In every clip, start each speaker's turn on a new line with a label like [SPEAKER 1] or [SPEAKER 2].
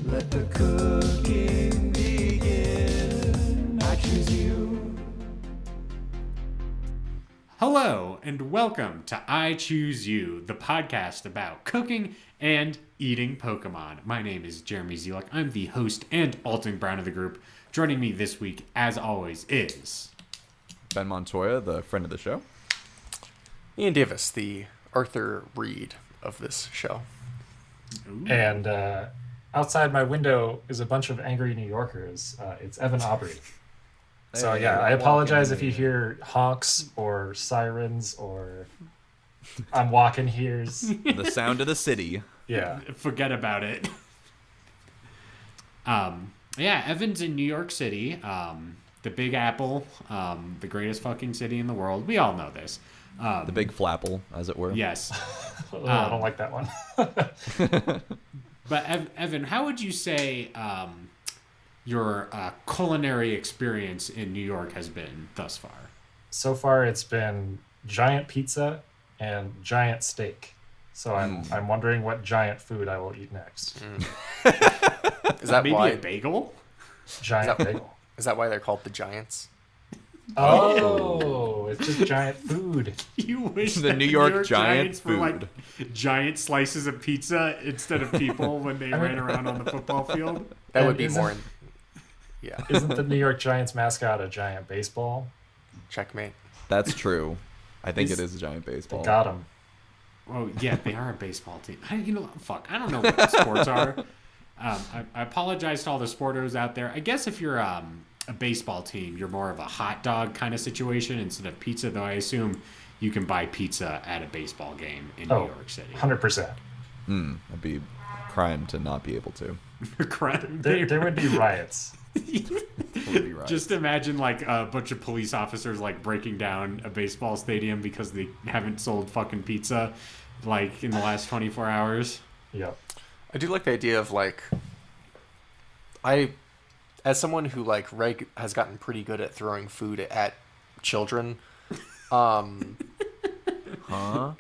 [SPEAKER 1] Let the cooking begin. I choose you.
[SPEAKER 2] Hello, and welcome to I Choose You, the podcast about cooking and eating Pokemon. My name is Jeremy Zelek. I'm the host and Alton Brown of the group. Joining me this week, as always, is...
[SPEAKER 3] Ben Montoya, the friend of the show.
[SPEAKER 4] Ian Davis, the Arthur Reed of this show.
[SPEAKER 2] Ooh.
[SPEAKER 5] And outside my window is a bunch of angry New Yorkers. It's Evan Aubrey. So
[SPEAKER 3] Hey,
[SPEAKER 5] yeah, I apologize if
[SPEAKER 3] walking.
[SPEAKER 5] you hear honks or sirens or I'm walking here's.
[SPEAKER 3] The sound of the city.
[SPEAKER 5] Yeah.
[SPEAKER 2] Forget about it. Yeah, Evan's in New York City, the Big Apple, the greatest fucking city in the world. We all know this.
[SPEAKER 3] The big flapple, as it were.
[SPEAKER 2] Yes.
[SPEAKER 5] Oh, I don't like that one.
[SPEAKER 2] But Evan, how would you say your culinary experience in New York has been thus far?
[SPEAKER 5] So far it's been giant pizza and giant steak. So I'm wondering what giant food I will eat next.
[SPEAKER 4] Is that
[SPEAKER 2] Maybe
[SPEAKER 4] why?
[SPEAKER 2] a bagel?
[SPEAKER 5] Giant
[SPEAKER 4] Is that-
[SPEAKER 5] bagel.
[SPEAKER 4] Is that why they're called the Giants?
[SPEAKER 5] Oh, it's just giant food.
[SPEAKER 2] You wish
[SPEAKER 3] The
[SPEAKER 2] that
[SPEAKER 3] New York
[SPEAKER 2] Giants were
[SPEAKER 3] food.
[SPEAKER 2] like giant slices of pizza instead of people when they ran around on the football field.
[SPEAKER 4] That would
[SPEAKER 5] And
[SPEAKER 4] be
[SPEAKER 5] isn't-
[SPEAKER 4] more. Yeah,
[SPEAKER 5] Isn't the New York Giants mascot a giant baseball?
[SPEAKER 4] checkmate.
[SPEAKER 3] That's true. I think
[SPEAKER 5] He's-
[SPEAKER 3] it is a giant baseball.
[SPEAKER 5] Got him.
[SPEAKER 2] Oh yeah, they are a baseball team. I don't know what sports are. I apologize to all the sportos out there. I guess if you're a baseball team, you're more of a hot dog kind of situation instead of pizza. Though I assume you can buy pizza at a baseball game in New York City.
[SPEAKER 5] 100%.
[SPEAKER 3] It'd be a crime to not be able to.
[SPEAKER 5] There would be riots.
[SPEAKER 3] Would be right.
[SPEAKER 2] Just imagine like a bunch of police officers like breaking down a baseball stadium because they haven't sold fucking pizza like in the last 24 hours.
[SPEAKER 5] Yep.
[SPEAKER 4] I do like the idea of like, as someone who like has gotten pretty good at throwing food at children.
[SPEAKER 3] Huh?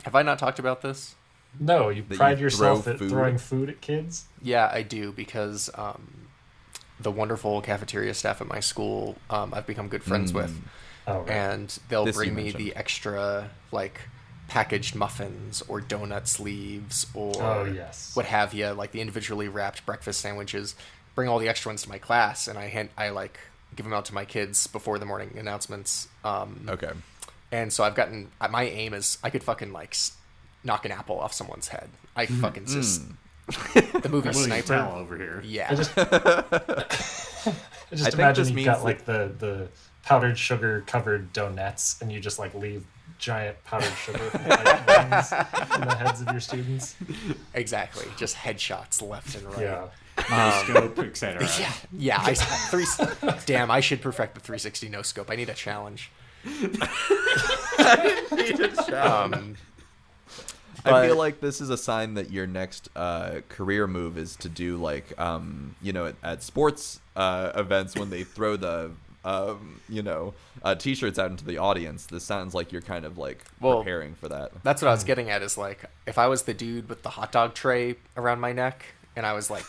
[SPEAKER 4] Have I not talked about this?
[SPEAKER 5] No, you
[SPEAKER 3] That
[SPEAKER 5] pride
[SPEAKER 3] you
[SPEAKER 5] yourself
[SPEAKER 3] throw
[SPEAKER 5] at
[SPEAKER 3] food?
[SPEAKER 5] throwing food at kids?
[SPEAKER 4] Yeah, I do because the wonderful cafeteria staff at my school I've become good friends with.
[SPEAKER 5] Oh, right.
[SPEAKER 4] And they'll
[SPEAKER 3] This
[SPEAKER 4] bring
[SPEAKER 3] you
[SPEAKER 4] me
[SPEAKER 3] mentioned.
[SPEAKER 4] the extra like packaged muffins or donut sleeves or
[SPEAKER 5] Oh, yes.
[SPEAKER 4] what have you, like the individually wrapped breakfast sandwiches. Bring all the extra ones to my class, and I like give them out to my kids before the morning announcements.
[SPEAKER 3] Okay.
[SPEAKER 4] And so I've gotten, my aim is I could fucking like knock an apple off someone's head. I fucking just the movie
[SPEAKER 2] William
[SPEAKER 4] Sniper.
[SPEAKER 2] Tell over here.
[SPEAKER 4] Yeah,
[SPEAKER 5] I just
[SPEAKER 3] think
[SPEAKER 5] imagine
[SPEAKER 3] this
[SPEAKER 5] you've
[SPEAKER 3] means
[SPEAKER 5] got
[SPEAKER 3] that-
[SPEAKER 5] like the powdered sugar covered donuts and you just like leave giant powdered sugar like, rings in the heads of your students.
[SPEAKER 4] exactly. Just headshots left and right.
[SPEAKER 5] Yeah.
[SPEAKER 2] No scope, etc.
[SPEAKER 4] Yeah. Damn, I should perfect the 360 no scope. I need a challenge.
[SPEAKER 3] I feel like this is a sign that your next career move is to do like at sports events when they throw the t-shirts out into the audience. This sounds like you're kind of like
[SPEAKER 4] Well,
[SPEAKER 3] preparing for that.
[SPEAKER 4] That's what I was getting at. Is like if I was the dude with the hot dog tray around my neck, and I was like,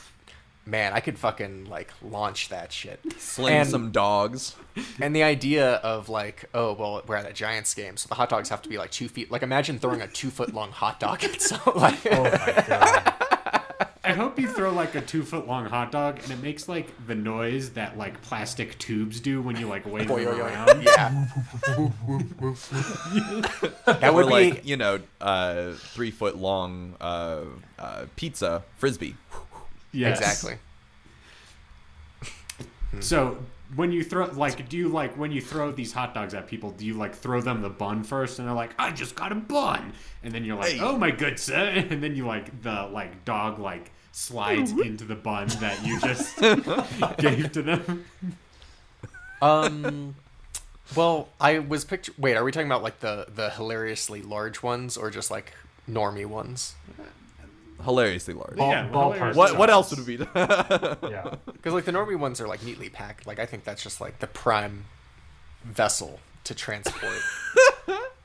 [SPEAKER 4] man, I could fucking like launch that shit.
[SPEAKER 3] Sling
[SPEAKER 4] and-
[SPEAKER 3] some dogs.
[SPEAKER 4] And the idea of like, oh well, we're at a Giants game, so the hot dogs have to be like 2 feet. Like imagine throwing a 2 foot long hot dog at someone. Like,
[SPEAKER 5] Oh my god.
[SPEAKER 2] I hope you throw like a 2-foot long hot dog and it makes like the noise that like plastic tubes do when you like wave them around.
[SPEAKER 4] yeah. That
[SPEAKER 3] Or
[SPEAKER 4] would be
[SPEAKER 3] like 3 foot long pizza frisbee.
[SPEAKER 2] Yes.
[SPEAKER 4] exactly.
[SPEAKER 2] So when you throw do you like when you throw these hot dogs at people, do you like throw them the bun first and they're like, I just got a bun, and then you're like,
[SPEAKER 3] Hey.
[SPEAKER 2] oh my good sir, and then you like the like dog like slides into the bun that you just gave to them.
[SPEAKER 4] Well, I was Wait, are we talking about like the hilariously large ones or just like normie ones?
[SPEAKER 3] Hilariously large.
[SPEAKER 2] Yeah,
[SPEAKER 5] ballpark
[SPEAKER 2] hilarious.
[SPEAKER 3] What else would it be?
[SPEAKER 5] Yeah.
[SPEAKER 4] Because like the normie ones are like neatly packed. Like I think that's just like the prime vessel to transport.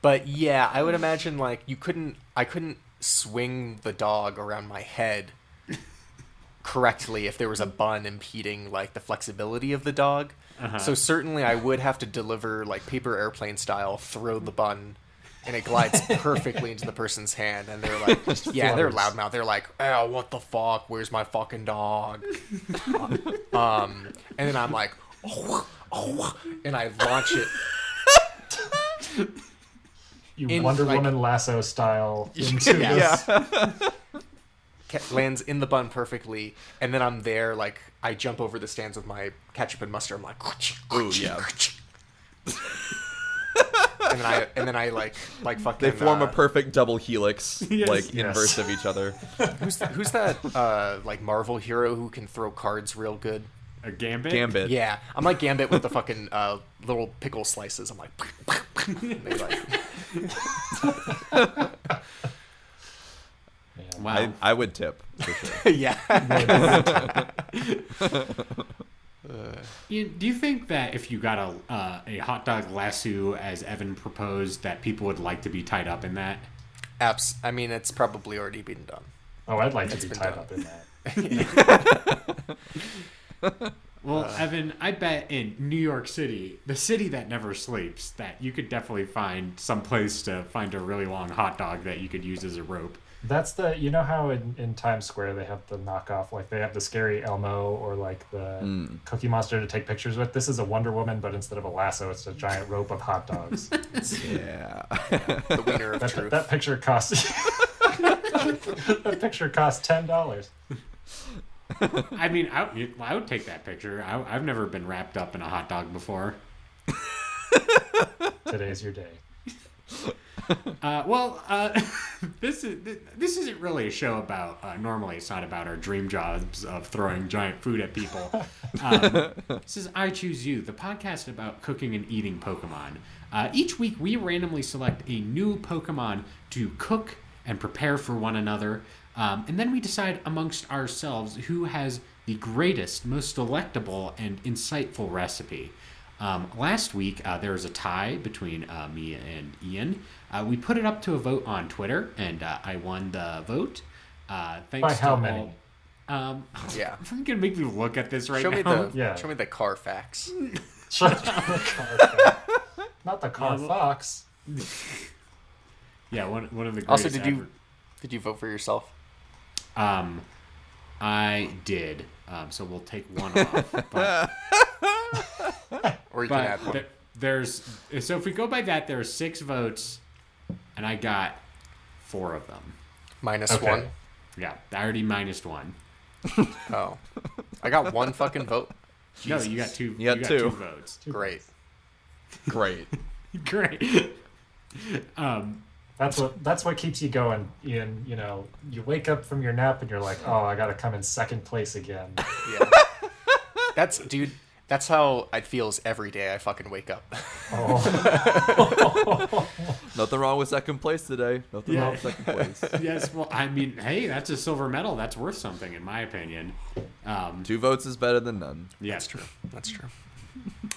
[SPEAKER 4] But yeah, I would imagine like I couldn't swing the dog around my head correctly if there was a bun impeding like the flexibility of the dog. So certainly I would have to deliver like paper airplane style, throw the bun, and it glides perfectly into the person's hand, and they're like, yeah, they're
[SPEAKER 5] flutters.
[SPEAKER 4] loudmouth. They're like, oh, what the fuck? Where's my fucking dog? And then I'm like, oh, and I launch it.
[SPEAKER 5] You Wonder
[SPEAKER 4] like-
[SPEAKER 5] Woman lasso style into
[SPEAKER 4] Yeah.
[SPEAKER 5] this.
[SPEAKER 4] Lands in the bun perfectly, and then I'm there, like, I jump over the stands with my ketchup and mustard. I'm like,
[SPEAKER 3] Ooh, yeah.
[SPEAKER 4] and then I like fucking.
[SPEAKER 3] They form a perfect double helix,
[SPEAKER 2] Yes.
[SPEAKER 3] like
[SPEAKER 5] Yes.
[SPEAKER 3] inverse of each other.
[SPEAKER 4] Who's that like Marvel hero who can throw cards real good?
[SPEAKER 2] A Gambit?
[SPEAKER 3] Gambit.
[SPEAKER 4] Yeah, I'm like Gambit with the fucking little pickle slices. I'm like, they like
[SPEAKER 5] Man.
[SPEAKER 2] Wow.
[SPEAKER 3] I would tip for sure.
[SPEAKER 4] yeah.
[SPEAKER 2] Do you think that if you got a hot dog lasso, as Evan proposed, that people would like to be tied up in that?
[SPEAKER 4] Apps. I mean, it's probably already been done.
[SPEAKER 5] Oh, I'd like to
[SPEAKER 4] It's
[SPEAKER 5] be
[SPEAKER 4] been
[SPEAKER 5] tied
[SPEAKER 4] done.
[SPEAKER 5] up in that.
[SPEAKER 2] Well, Evan, I bet in New York City, the city that never sleeps, that you could definitely find some place to find a really long hot dog that you could use as a rope.
[SPEAKER 5] That's the, you know how in Times Square they have the knockoff, like they have the scary Elmo or like the Cookie Monster to take pictures with. This is a Wonder Woman, but instead of a lasso, it's a giant rope of hot dogs.
[SPEAKER 3] Yeah.
[SPEAKER 4] The winner of truth.
[SPEAKER 5] That picture costs. That picture costs $10.
[SPEAKER 2] I mean, I would take that picture. I've never been wrapped up in a hot dog before.
[SPEAKER 5] Today's your day.
[SPEAKER 2] This isn't really a show about. Normally, it's not about our dream jobs of throwing giant food at people. This is I Choose You, the podcast about cooking and eating Pokemon. Each week, we randomly select a new Pokemon to cook and prepare for one another, and then we decide amongst ourselves who has the greatest, most delectable, and insightful recipe. Last week, there was a tie between me and Ian. We put it up to a vote on Twitter, and I won the vote. Thanks
[SPEAKER 5] By how
[SPEAKER 2] to
[SPEAKER 5] many?
[SPEAKER 2] all-
[SPEAKER 4] Yeah.
[SPEAKER 2] I'm gonna make me look at this right
[SPEAKER 4] Show me
[SPEAKER 2] now.
[SPEAKER 4] the
[SPEAKER 5] Yeah.
[SPEAKER 4] show me the Carfax.
[SPEAKER 5] Not the car fox.
[SPEAKER 2] Yeah, one of the greatest.
[SPEAKER 4] Also,
[SPEAKER 2] ever.
[SPEAKER 4] did you vote for yourself?
[SPEAKER 2] I did. So we'll take one off. But,
[SPEAKER 4] Or you can add
[SPEAKER 2] but
[SPEAKER 4] one.
[SPEAKER 2] so if we go by that, there are 6 votes, and I got 4 of them.
[SPEAKER 4] Minus
[SPEAKER 5] Okay.
[SPEAKER 4] one.
[SPEAKER 2] Yeah, I already minused 1.
[SPEAKER 4] Oh, I got one fucking vote.
[SPEAKER 2] No,
[SPEAKER 4] Jesus.
[SPEAKER 2] you got 2.
[SPEAKER 3] You got two.
[SPEAKER 2] 2 votes.
[SPEAKER 4] Great.
[SPEAKER 3] Great.
[SPEAKER 2] Great.
[SPEAKER 5] That's what keeps you going, Ian. You know, you wake up from your nap and you're like, oh, I gotta come in second place again.
[SPEAKER 4] Yeah. That's how it feels every day I fucking wake up.
[SPEAKER 5] Oh.
[SPEAKER 3] Nothing wrong with second place today. Nothing
[SPEAKER 2] Yeah.
[SPEAKER 3] wrong with second place.
[SPEAKER 2] Yes, well, I mean, hey, that's a silver medal. That's worth something, in my opinion.
[SPEAKER 3] 2 votes is better than none.
[SPEAKER 2] Yeah.
[SPEAKER 4] That's true. That's true.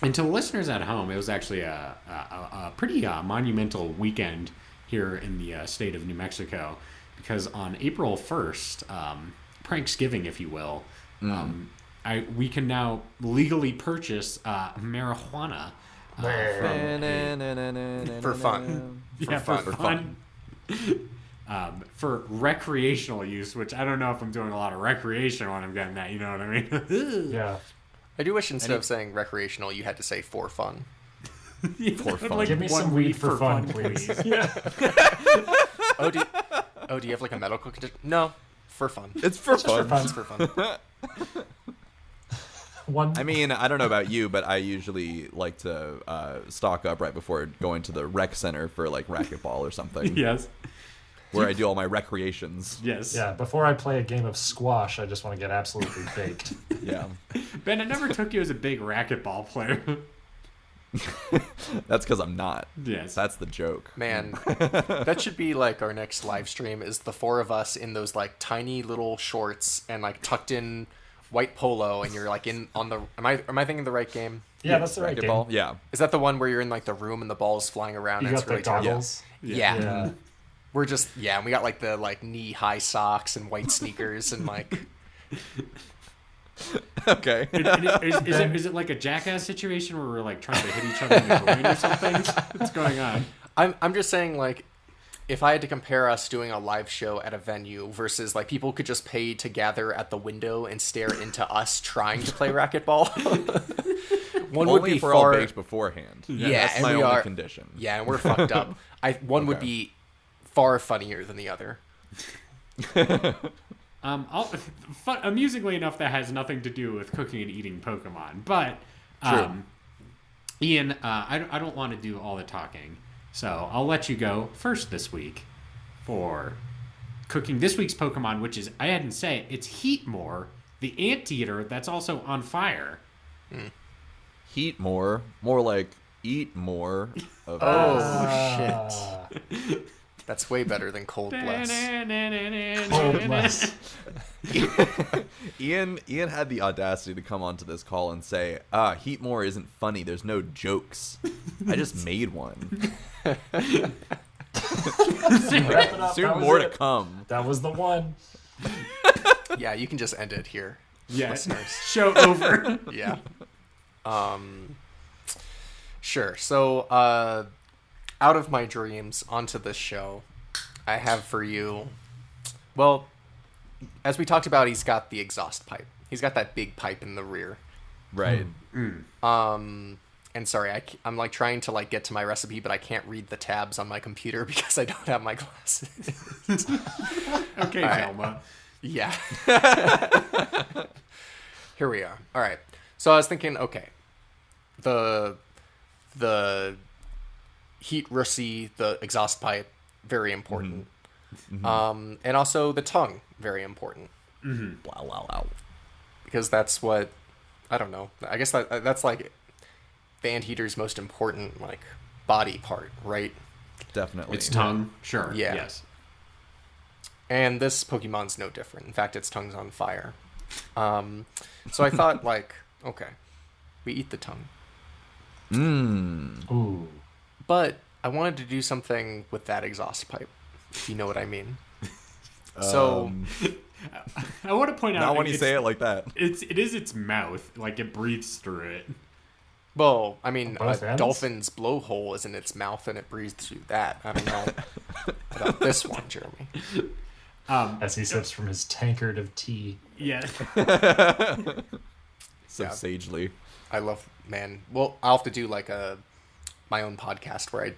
[SPEAKER 2] And to listeners at home, it was actually a pretty monumental weekend here in the state of New Mexico, because on April 1st, Pranksgiving, if you will, we can now legally purchase marijuana.
[SPEAKER 4] For fun.
[SPEAKER 2] For fun. For recreational use, which I don't know if I'm doing a lot of recreation when I'm getting that, you know what I mean?
[SPEAKER 5] Yeah.
[SPEAKER 4] I do wish instead of saying recreational, you had to say for fun.
[SPEAKER 3] For fun.
[SPEAKER 5] Give me
[SPEAKER 2] one
[SPEAKER 5] some weed for fun, please. Yeah.
[SPEAKER 4] Oh, do you have like a medical condition? No, for fun.
[SPEAKER 3] It's for fun.
[SPEAKER 4] It's for fun.
[SPEAKER 5] One.
[SPEAKER 3] I mean, I don't know about you, but I usually like to stock up right before going to the rec center for like racquetball or something,
[SPEAKER 2] Yes.
[SPEAKER 3] where I do all my recreations.
[SPEAKER 2] Yes.
[SPEAKER 5] Yeah, before I play a game of squash, I just want to get absolutely baked.
[SPEAKER 3] Yeah.
[SPEAKER 2] Ben, I never took you as a big racquetball player.
[SPEAKER 3] That's because I'm not.
[SPEAKER 2] Yes.
[SPEAKER 3] That's the joke.
[SPEAKER 4] Man, that should be like our next live stream is the 4 of us in those like tiny little shorts and like tucked in white polo, and you're like in on the am I thinking the right game?
[SPEAKER 5] Yeah, that's the right game.
[SPEAKER 3] Racquetball? Yeah.
[SPEAKER 4] Is that the one where you're in like the room and the ball's flying around
[SPEAKER 5] You
[SPEAKER 4] and
[SPEAKER 5] got
[SPEAKER 4] it's
[SPEAKER 5] the
[SPEAKER 4] really terrible?
[SPEAKER 5] goggles.
[SPEAKER 4] Yeah.
[SPEAKER 5] Yeah.
[SPEAKER 4] We're just and we got like the like knee high socks and white sneakers and like
[SPEAKER 3] Okay.
[SPEAKER 2] Is it like a Jackass situation where we're like trying to hit each other in the groin or something? What's going on?
[SPEAKER 4] I'm just saying, like, if I had to compare us doing a live show at a venue versus like people could just pay to gather at the window and stare into us trying to play racquetball. One would
[SPEAKER 3] Only
[SPEAKER 4] be
[SPEAKER 3] if we're all
[SPEAKER 4] far.
[SPEAKER 3] baked beforehand.
[SPEAKER 4] Yeah,
[SPEAKER 3] That's
[SPEAKER 4] and
[SPEAKER 3] my
[SPEAKER 4] we
[SPEAKER 3] only
[SPEAKER 4] are.
[SPEAKER 3] condition.
[SPEAKER 4] Yeah, and we're fucked up. One would
[SPEAKER 3] Okay.
[SPEAKER 4] be far funnier than the other.
[SPEAKER 2] Amusingly enough, that has nothing to do with cooking and eating Pokemon. But,
[SPEAKER 4] True.
[SPEAKER 2] Ian, I don't want to do all the talking. So I'll let you go first this week for cooking this week's Pokemon, which is, I hadn't said, it's Heatmor, the anteater that's also on fire.
[SPEAKER 3] Heatmor, more like eat more of
[SPEAKER 4] Oh, shit. That's way better than Cold Bless.
[SPEAKER 5] Cold Bless.
[SPEAKER 3] Ian had the audacity to come onto this call and say, Heatmor isn't funny, there's no jokes. I just made one.
[SPEAKER 5] Wrap it up.
[SPEAKER 3] Soon
[SPEAKER 5] That was
[SPEAKER 3] more to
[SPEAKER 5] it.
[SPEAKER 3] come.
[SPEAKER 5] That was the one.
[SPEAKER 4] Yeah, you can just end it here,
[SPEAKER 2] Yeah,
[SPEAKER 4] listeners.
[SPEAKER 2] show over.
[SPEAKER 4] Yeah. Sure. So, out of my dreams onto this show, I have for you. Well, as we talked about, he's got the exhaust pipe. He's got that big pipe in the rear.
[SPEAKER 3] Right.
[SPEAKER 4] And sorry, I'm like trying to like get to my recipe, but I can't read the tabs on my computer because I don't have my glasses.
[SPEAKER 2] Okay,
[SPEAKER 4] All right.
[SPEAKER 2] Velma.
[SPEAKER 4] Yeah. Here we are. All right. So I was thinking, okay, the heat russie, the exhaust pipe, very important. And also the tongue, very important.
[SPEAKER 3] Wow, wow, wow.
[SPEAKER 4] Because that's what, I don't know. I guess that's like the anteater's most important like body part, right?
[SPEAKER 3] Definitely.
[SPEAKER 2] Its tongue, sure.
[SPEAKER 4] Yeah.
[SPEAKER 2] Yes.
[SPEAKER 4] And this Pokemon's no different. In fact, its tongue's on fire. So I thought, like, okay, we eat the tongue.
[SPEAKER 5] Ooh.
[SPEAKER 4] But I wanted to do something with that exhaust pipe, if you know what I mean. So,
[SPEAKER 2] I want to point out.
[SPEAKER 3] Not when you
[SPEAKER 2] it's-
[SPEAKER 3] say it like that.
[SPEAKER 2] It is its mouth, like it breathes through it.
[SPEAKER 4] well, I mean,
[SPEAKER 5] Both
[SPEAKER 4] a
[SPEAKER 5] ends?
[SPEAKER 4] dolphin's blowhole is in its mouth and it breathes through that. I don't know about this one, Jeremy.
[SPEAKER 5] As he sips from his tankard of tea.
[SPEAKER 2] Yeah.
[SPEAKER 3] So
[SPEAKER 4] Yeah.
[SPEAKER 3] sagely.
[SPEAKER 4] I love, man. Well, I'll have to do like my own podcast where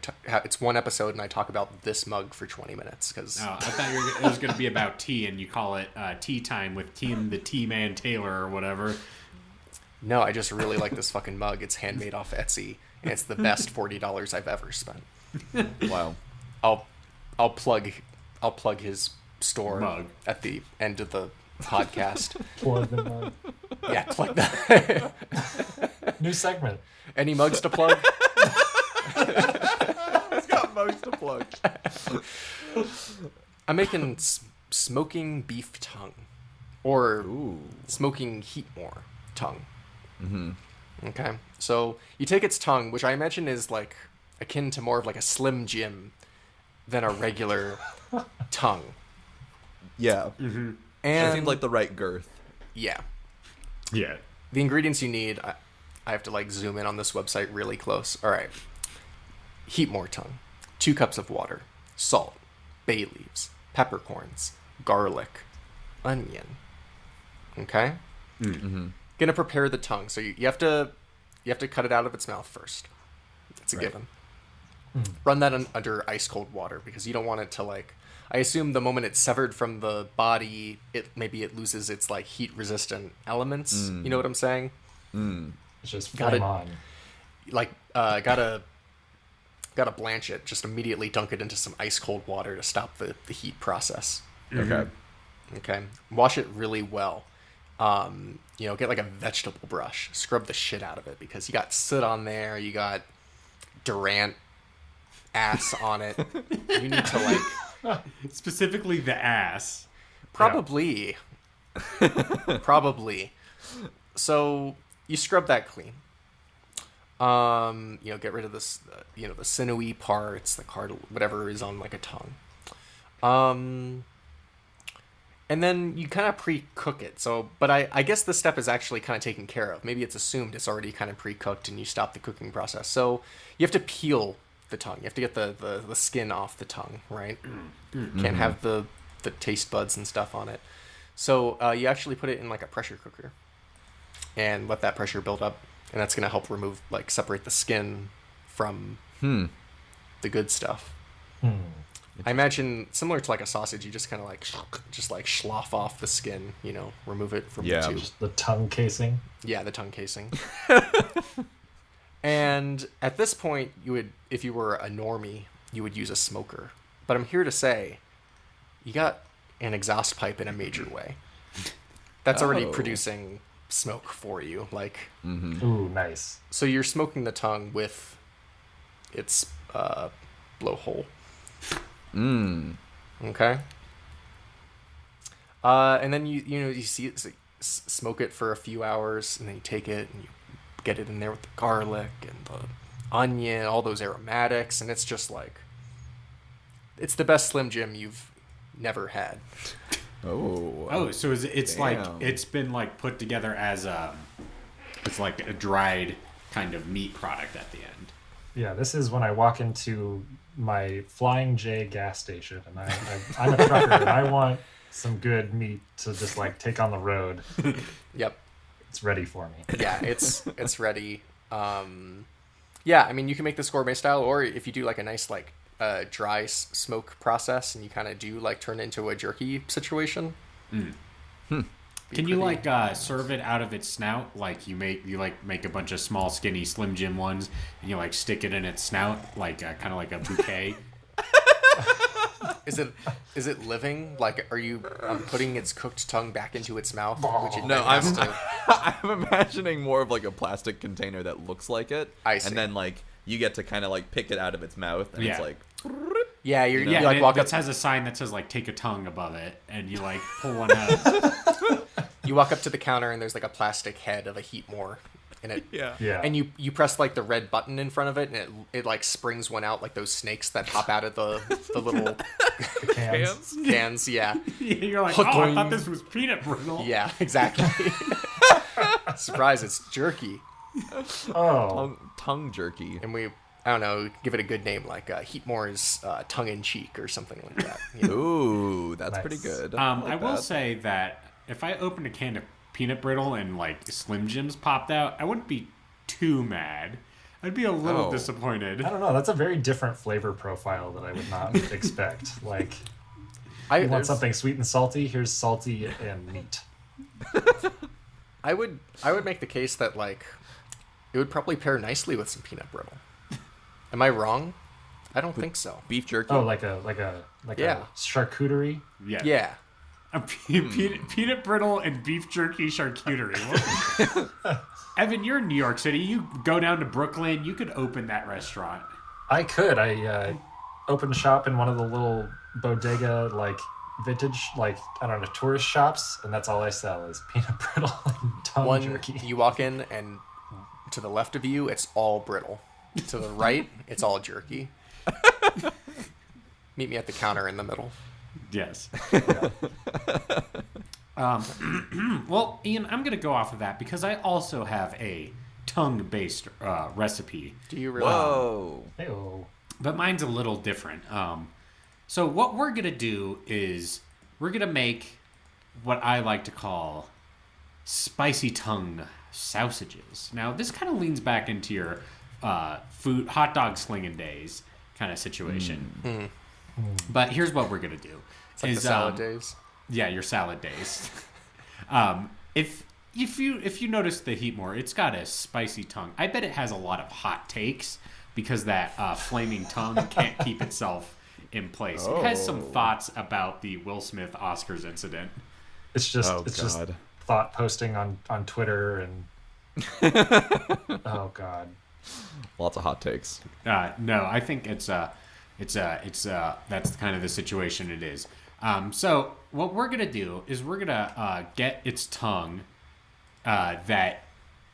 [SPEAKER 4] it's one episode and I talk about this mug for 20 minutes because
[SPEAKER 2] Oh, I thought it was going to be about tea, and you call it tea time with the Tea Man Taylor or whatever.
[SPEAKER 4] no, I just really like this fucking mug. It's handmade off Etsy and it's the best $40 I've ever spent.
[SPEAKER 3] Wow.
[SPEAKER 4] I'll plug his store
[SPEAKER 2] Mug.
[SPEAKER 4] at the end of the podcast.
[SPEAKER 5] Plug the mug.
[SPEAKER 4] Yeah, plug that.
[SPEAKER 5] New segment.
[SPEAKER 4] Any mugs to plug?
[SPEAKER 3] It's got most to plug.
[SPEAKER 4] I'm making smoking beef tongue, or
[SPEAKER 3] Ooh.
[SPEAKER 4] smoking Heatmor tongue. Okay, so you take its tongue, which I imagine is like akin to more of like a Slim Jim than a regular tongue.
[SPEAKER 3] Yeah.
[SPEAKER 4] And
[SPEAKER 3] That seemed like the right girth.
[SPEAKER 4] yeah,
[SPEAKER 2] Yeah.
[SPEAKER 4] the ingredients you need. I have to like zoom in on this website really close. All right, Heatmor tongue, 2 cups of water, salt, bay leaves, peppercorns, garlic, onion. Okay. Gonna prepare the tongue. So you have to cut it out of its mouth first. It's a given. Run that under ice cold water because you don't want it to like. I assume the moment it's severed from the body, it loses its like heat resistant elements. You know what I'm saying?
[SPEAKER 5] It's just
[SPEAKER 4] Got it.
[SPEAKER 5] flame on.
[SPEAKER 4] Like gotta blanch it. Just immediately dunk it into some ice cold water to stop the heat process.
[SPEAKER 3] Okay.
[SPEAKER 4] Okay. Wash it really well. Get like a vegetable brush. Scrub the shit out of it because you got soot on there. You got Durant ass on it. You need to like
[SPEAKER 2] Specifically the ass.
[SPEAKER 4] probably. So you scrub that clean. Get rid of this, the sinewy parts, the whatever is on like a tongue. And then you kind of pre-cook it. So, but I guess this step is actually kind of taken care of. Maybe it's assumed it's already kind of pre-cooked and you stop the cooking process. So you have to peel the tongue. You have to get the skin off the tongue, right? Can't have the taste buds and stuff on it. So you actually put it in like a pressure cooker and let that pressure build up. And that's going to help remove, like, separate the skin from the good stuff. I imagine similar to like a sausage, you just kind of like slough off the skin, you know, remove it from the tube.
[SPEAKER 5] Just the tongue casing.
[SPEAKER 4] Yeah, the tongue casing. And at this point, you would, if you were a normie, you would use a smoker. But I'm here to say, you got an exhaust pipe in a major way. That's already producing smoke for you. Like,
[SPEAKER 5] Ooh, nice.
[SPEAKER 4] so you're smoking the tongue with its blowhole. Okay. And then you see it, smoke it for a few hours, and then you take it and you get it in there with the garlic and the onion, all those aromatics, and it's just like, it's the best Slim Jim you've never had.
[SPEAKER 2] Oh, so it's like it's been like put together as it's like a dried kind of meat product at the end.
[SPEAKER 5] Yeah, this is when I walk into my Flying J gas station, and I'm a trucker, and I want some good meat to just like take on the road.
[SPEAKER 4] Yep.
[SPEAKER 5] It's ready for me.
[SPEAKER 4] Yeah, it's ready. Yeah, I mean, you can make this gourmet style, or if you do like a nice like dry smoke process, and you kind of do like turn it into a jerky situation.
[SPEAKER 2] Can you like serve it out of its snout? Like you make a bunch of small, skinny Slim Jim ones, and you like stick it in its snout, like kind of like a bouquet.
[SPEAKER 4] Is it living? Like, are you putting its cooked tongue back into its mouth? Which it
[SPEAKER 3] No,
[SPEAKER 4] then has to...
[SPEAKER 3] I'm imagining more of like a plastic container that looks like it.
[SPEAKER 4] I see.
[SPEAKER 3] And then like you get to kind of like pick it out of its mouth, and it's like.
[SPEAKER 4] Yeah, you
[SPEAKER 2] Yeah,
[SPEAKER 4] like walk up.
[SPEAKER 2] It has a sign that says like "take a tongue" above it, and you like pull one out.
[SPEAKER 4] You walk up to the counter, and there's like a plastic head of a Heatmor in it.
[SPEAKER 5] Yeah.
[SPEAKER 4] And you press like the red button in front of it, and it like springs one out, like those snakes that pop out of the little
[SPEAKER 5] The cans.
[SPEAKER 4] cans. Yeah.
[SPEAKER 2] You're like, oh, I thought this was peanut brittle.
[SPEAKER 4] Yeah. Exactly. Surprise! It's jerky,
[SPEAKER 5] Oh,
[SPEAKER 3] Tongue jerky.
[SPEAKER 4] and I don't know, give it a good name like Heatmor's tongue in cheek or something like that. You know?
[SPEAKER 3] Ooh, that's
[SPEAKER 5] Nice.
[SPEAKER 3] pretty good.
[SPEAKER 2] I will
[SPEAKER 3] that.
[SPEAKER 2] say that if I opened a can of peanut brittle and like Slim Jims popped out, I wouldn't be too mad. I'd be a little
[SPEAKER 3] Oh.
[SPEAKER 2] disappointed.
[SPEAKER 5] I don't know. That's a very different flavor profile that I would not expect. Like, you want
[SPEAKER 4] there's-
[SPEAKER 5] something sweet and salty? Here's salty and meat.
[SPEAKER 4] I would make the case that like it would probably pair nicely with some peanut brittle. Am I wrong? I don't think so.
[SPEAKER 3] Beef jerky.
[SPEAKER 5] Oh, like a
[SPEAKER 4] Yeah.
[SPEAKER 5] charcuterie.
[SPEAKER 2] Yeah.
[SPEAKER 4] Yeah.
[SPEAKER 2] A peanut brittle and beef jerky charcuterie. Evan, you're in New York City. You go down to Brooklyn. You could open that restaurant.
[SPEAKER 5] I could. I opened shop in one of the little bodega, like vintage, like I don't know, tourist shops, and that's all I sell is peanut brittle and tongue jerky.
[SPEAKER 4] You walk in and to the left of you, it's all brittle. To the right, it's all jerky. Meet me at the counter in the middle.
[SPEAKER 2] Yes. Well, Ian, I'm going to go off of that because I also have a tongue-based recipe.
[SPEAKER 4] Do you really?
[SPEAKER 3] Whoa.
[SPEAKER 5] Hey-oh.
[SPEAKER 2] But mine's a little different. So what we're going to do is we're going to make what I like to call spicy tongue sausages. Now, this kind of leans back into your food, hot dog slinging days kind of situation. But here's what we're going to do.
[SPEAKER 4] It's like the salad days.
[SPEAKER 2] Yeah, your salad days. If you notice the Heatmor, it's got a spicy tongue. I bet it has a lot of hot takes because that flaming tongue can't keep itself in place. It has some thoughts about the Will Smith Oscars incident.
[SPEAKER 5] It's just
[SPEAKER 3] Oh,
[SPEAKER 5] just
[SPEAKER 3] God.
[SPEAKER 5] thought posting on Twitter and oh God.
[SPEAKER 3] Lots of hot takes.
[SPEAKER 2] No, I think it's that's kind of the situation it is. So what we're gonna do is we're gonna get its tongue that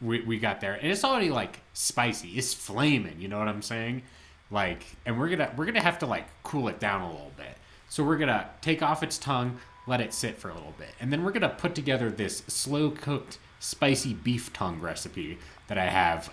[SPEAKER 2] we got there, and it's already like spicy. It's flaming. You know what I'm saying? Like, and we're gonna have to like cool it down a little bit. So we're gonna take off its tongue, let it sit for a little bit. And then we're going to put together this slow-cooked spicy beef tongue recipe that I have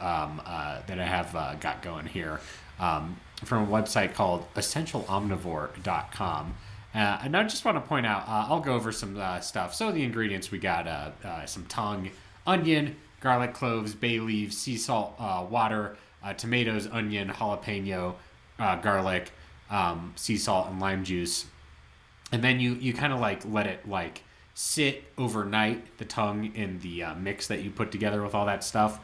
[SPEAKER 2] got going here from a website called essentialomnivore.com. And I just want to point out, I'll go over some stuff. So the ingredients, we got some tongue, onion, garlic cloves, bay leaves, sea salt, water, tomatoes, onion, jalapeno, garlic, sea salt, and lime juice. And then you kind of like let it like sit overnight, the tongue in the mix that you put together with all that stuff.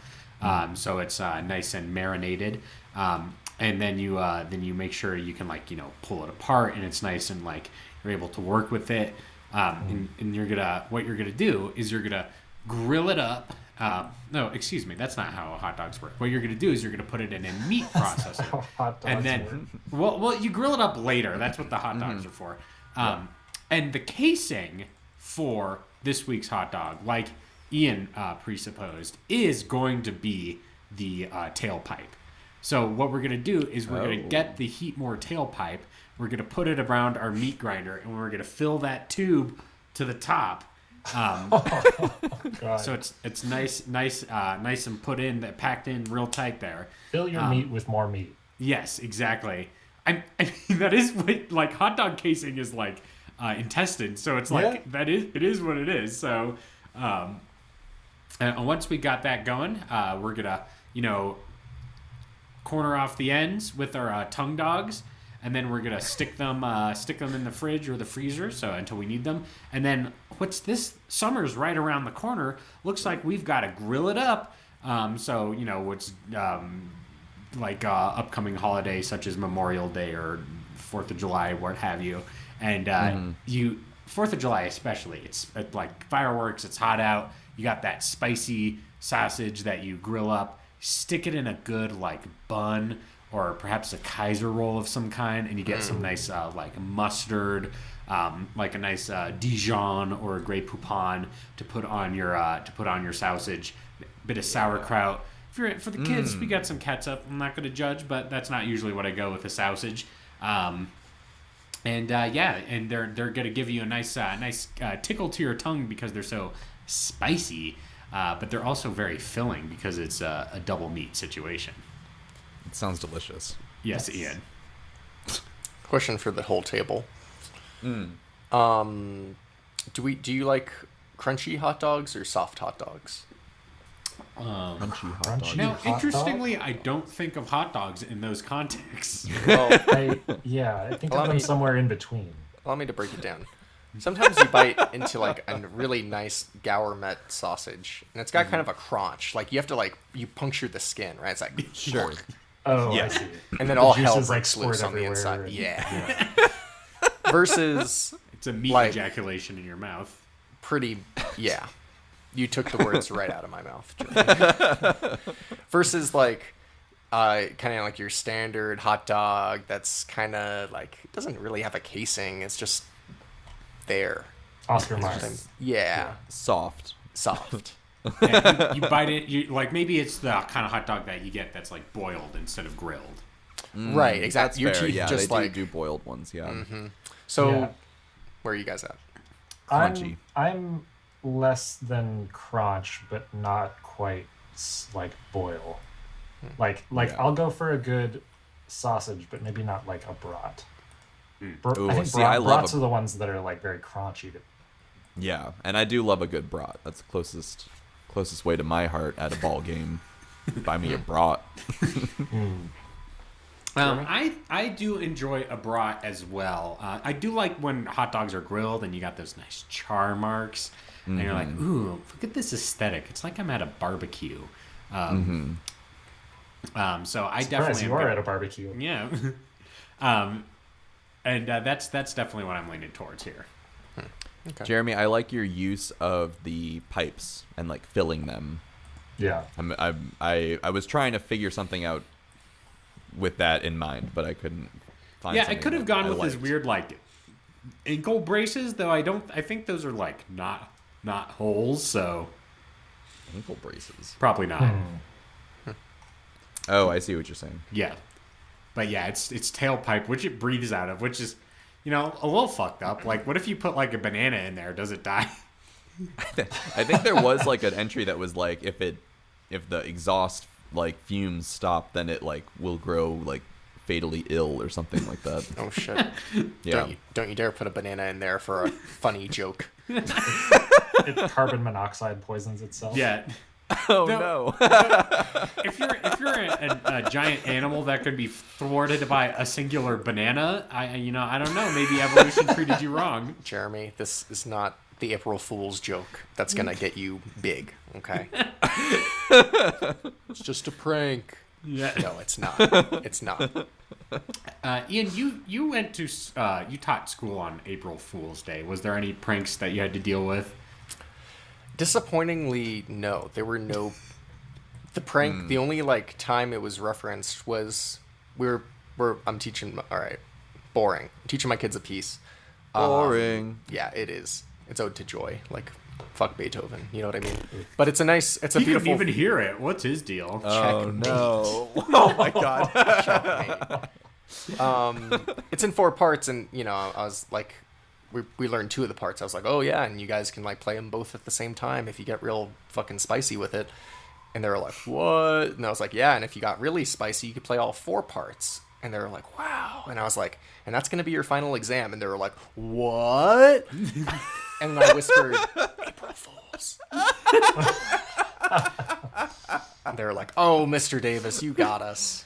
[SPEAKER 2] So it's nice and marinated. And then you make sure you can like, pull it apart and it's nice and like you're able to work with it. And what you're gonna do is you're gonna grill it up. No, excuse me, that's not how hot dogs work. What you're gonna do is you're gonna put it in a meat processor.
[SPEAKER 5] Hot dogs
[SPEAKER 2] And then, well, you grill it up later. That's what the hot dogs are for. And the casing for this week's hot dog, like Ian presupposed, is going to be the tailpipe. So what we're going to do is we're going to get the Heatmor tailpipe, we're going to put it around our meat grinder, and we're going to fill that tube to the top. So it's nice and put in, packed in real tight there.
[SPEAKER 5] Fill your meat with more meat.
[SPEAKER 2] Yes, exactly. I mean, that is what, like, hot dog casing is like intestine. So it's like, it is what it is. So and once we got that going, we're going to, corner off the ends with our tongue dogs, and then we're gonna stick them in the fridge or the freezer until we need them. And then summer's right around the corner. Looks like we've got to grill it up. So what's like upcoming holidays such as Memorial Day or 4th of July, what have you, and 4th of July especially, it's like fireworks. It's hot out. You got that spicy sausage that you grill up. Stick it in a good like bun or perhaps a Kaiser roll of some kind, and you get some nice like mustard, like a nice Dijon or a Grey Poupon to put on your sausage. Bit of sauerkraut. For the kids, we got some ketchup. I'm not going to judge, but that's not usually what I go with the sausage. And they're going to give you a nice tickle to your tongue because they're so spicy. But they're also very filling because it's a double meat situation.
[SPEAKER 3] It sounds delicious.
[SPEAKER 2] Yes, Ian.
[SPEAKER 4] Question for the whole table. Do you like crunchy hot dogs or soft hot dogs?
[SPEAKER 3] Crunchy hot dog.
[SPEAKER 2] Now,
[SPEAKER 5] hot
[SPEAKER 2] interestingly, I don't think of hot dogs in those contexts.
[SPEAKER 4] Well,
[SPEAKER 5] I think of them somewhere in between.
[SPEAKER 4] allow me to break it down. Sometimes you bite into like a really nice gourmet sausage, and it's got kind of a crunch. Like you have to you puncture the skin, right? It's like
[SPEAKER 3] Sure.
[SPEAKER 5] Oh,
[SPEAKER 3] Yeah.
[SPEAKER 5] I see.
[SPEAKER 4] and then all hell
[SPEAKER 5] juices, like,
[SPEAKER 4] breaks loose
[SPEAKER 5] squirt
[SPEAKER 4] on the
[SPEAKER 5] everywhere
[SPEAKER 4] inside.
[SPEAKER 5] and-
[SPEAKER 4] Yeah. Versus
[SPEAKER 2] It's a meat
[SPEAKER 4] Like-
[SPEAKER 2] ejaculation in your mouth.
[SPEAKER 4] yeah. You took the words right out of my mouth. Jeremy. Versus kind of like your standard hot dog that's kind of like it doesn't really have a casing. It's just there.
[SPEAKER 5] Oscar Mayer.
[SPEAKER 4] Yeah.
[SPEAKER 3] Soft.
[SPEAKER 4] Soft.
[SPEAKER 2] Yeah, you bite it. You like maybe it's the kind of hot dog that you get that's like boiled instead of grilled.
[SPEAKER 4] Right. Exactly. Your
[SPEAKER 3] Fair.
[SPEAKER 4] teeth
[SPEAKER 3] Yeah,
[SPEAKER 4] just
[SPEAKER 3] they
[SPEAKER 4] like
[SPEAKER 3] do boiled ones. Yeah.
[SPEAKER 4] So.
[SPEAKER 5] Yeah.
[SPEAKER 4] Where are you guys at?
[SPEAKER 3] Crunchy.
[SPEAKER 5] I'm less than crunch, but not quite like boil. Like
[SPEAKER 3] Yeah.
[SPEAKER 5] I'll go for a good sausage, but maybe not like a brat.
[SPEAKER 3] Ooh,
[SPEAKER 5] I think
[SPEAKER 3] see, I love
[SPEAKER 5] brats are the ones that are like very crunchy.
[SPEAKER 3] Yeah, and I do love a good brat. That's the closest way to my heart at a ball game. Buy me a brat.
[SPEAKER 2] I do enjoy a brat as well. I do like when hot dogs are grilled and you got those nice char marks, and you're like, ooh, look at this aesthetic. It's like I'm at a barbecue. So I
[SPEAKER 5] Surprise,
[SPEAKER 2] definitely
[SPEAKER 5] you are at a barbecue.
[SPEAKER 2] yeah. And that's definitely what I'm leaning towards here.
[SPEAKER 4] Okay.
[SPEAKER 3] Jeremy, I like your use of the pipes and like filling them.
[SPEAKER 5] Yeah.
[SPEAKER 3] I was trying to figure something out with that in mind, but I couldn't find.
[SPEAKER 2] Yeah, I
[SPEAKER 3] something
[SPEAKER 2] could have
[SPEAKER 3] that
[SPEAKER 2] gone
[SPEAKER 3] I
[SPEAKER 2] with his
[SPEAKER 3] liked.
[SPEAKER 2] weird like ankle braces, though. I think those are like not holes, so
[SPEAKER 3] ankle braces.
[SPEAKER 2] probably not.
[SPEAKER 3] Oh, I see what you're saying.
[SPEAKER 2] Yeah, but yeah, it's tailpipe, which it breathes out of, which is You know, a little fucked up. Like, what if you put like a banana in there? Does it die?
[SPEAKER 3] I think there was like an entry that was like if the exhaust like fumes stop, then it like will grow like fatally ill or something like that.
[SPEAKER 4] Oh shit!
[SPEAKER 3] Yeah.
[SPEAKER 4] Don't you dare put a banana in there for a funny joke.
[SPEAKER 5] It carbon monoxide poisons itself.
[SPEAKER 2] Yeah.
[SPEAKER 3] Oh
[SPEAKER 2] No.
[SPEAKER 3] no.
[SPEAKER 2] If you're a giant animal that could be thwarted by a singular banana, I don't know. Maybe evolution treated you wrong.
[SPEAKER 4] Jeremy, this is not the April Fool's joke that's gonna get you big. Okay. It's just a prank.
[SPEAKER 2] Yeah.
[SPEAKER 4] No, it's not. It's not.
[SPEAKER 2] Ian, you went to you taught school on April Fool's Day. Was there any pranks that you had to deal with?
[SPEAKER 4] Disappointingly, no. There were no. The prank. The only like time it was referenced was I'm teaching. All right, boring. I'm teaching my kids a piece.
[SPEAKER 3] Boring.
[SPEAKER 4] Yeah, it is. It's Ode to Joy. Like, fuck Beethoven. You know what I mean? But it's a
[SPEAKER 2] He
[SPEAKER 4] beautiful.
[SPEAKER 2] couldn't even hear it. What's his deal?
[SPEAKER 3] Oh
[SPEAKER 4] Checkmate.
[SPEAKER 3] no. Oh my god.
[SPEAKER 4] Checkmate. It's in 4 parts, and I was like, we learned 2 of the parts. I was like, oh yeah, and you guys can like play them both at the same time if you get real fucking spicy with it. And they were like, what? And I was like, yeah, and if you got really spicy, you could play all 4 parts. And they were like, wow. And I was like, and that's gonna be your final exam. And they were like, what? And I whispered, April Fools. And they were like, oh, Mr. Davis, you got us.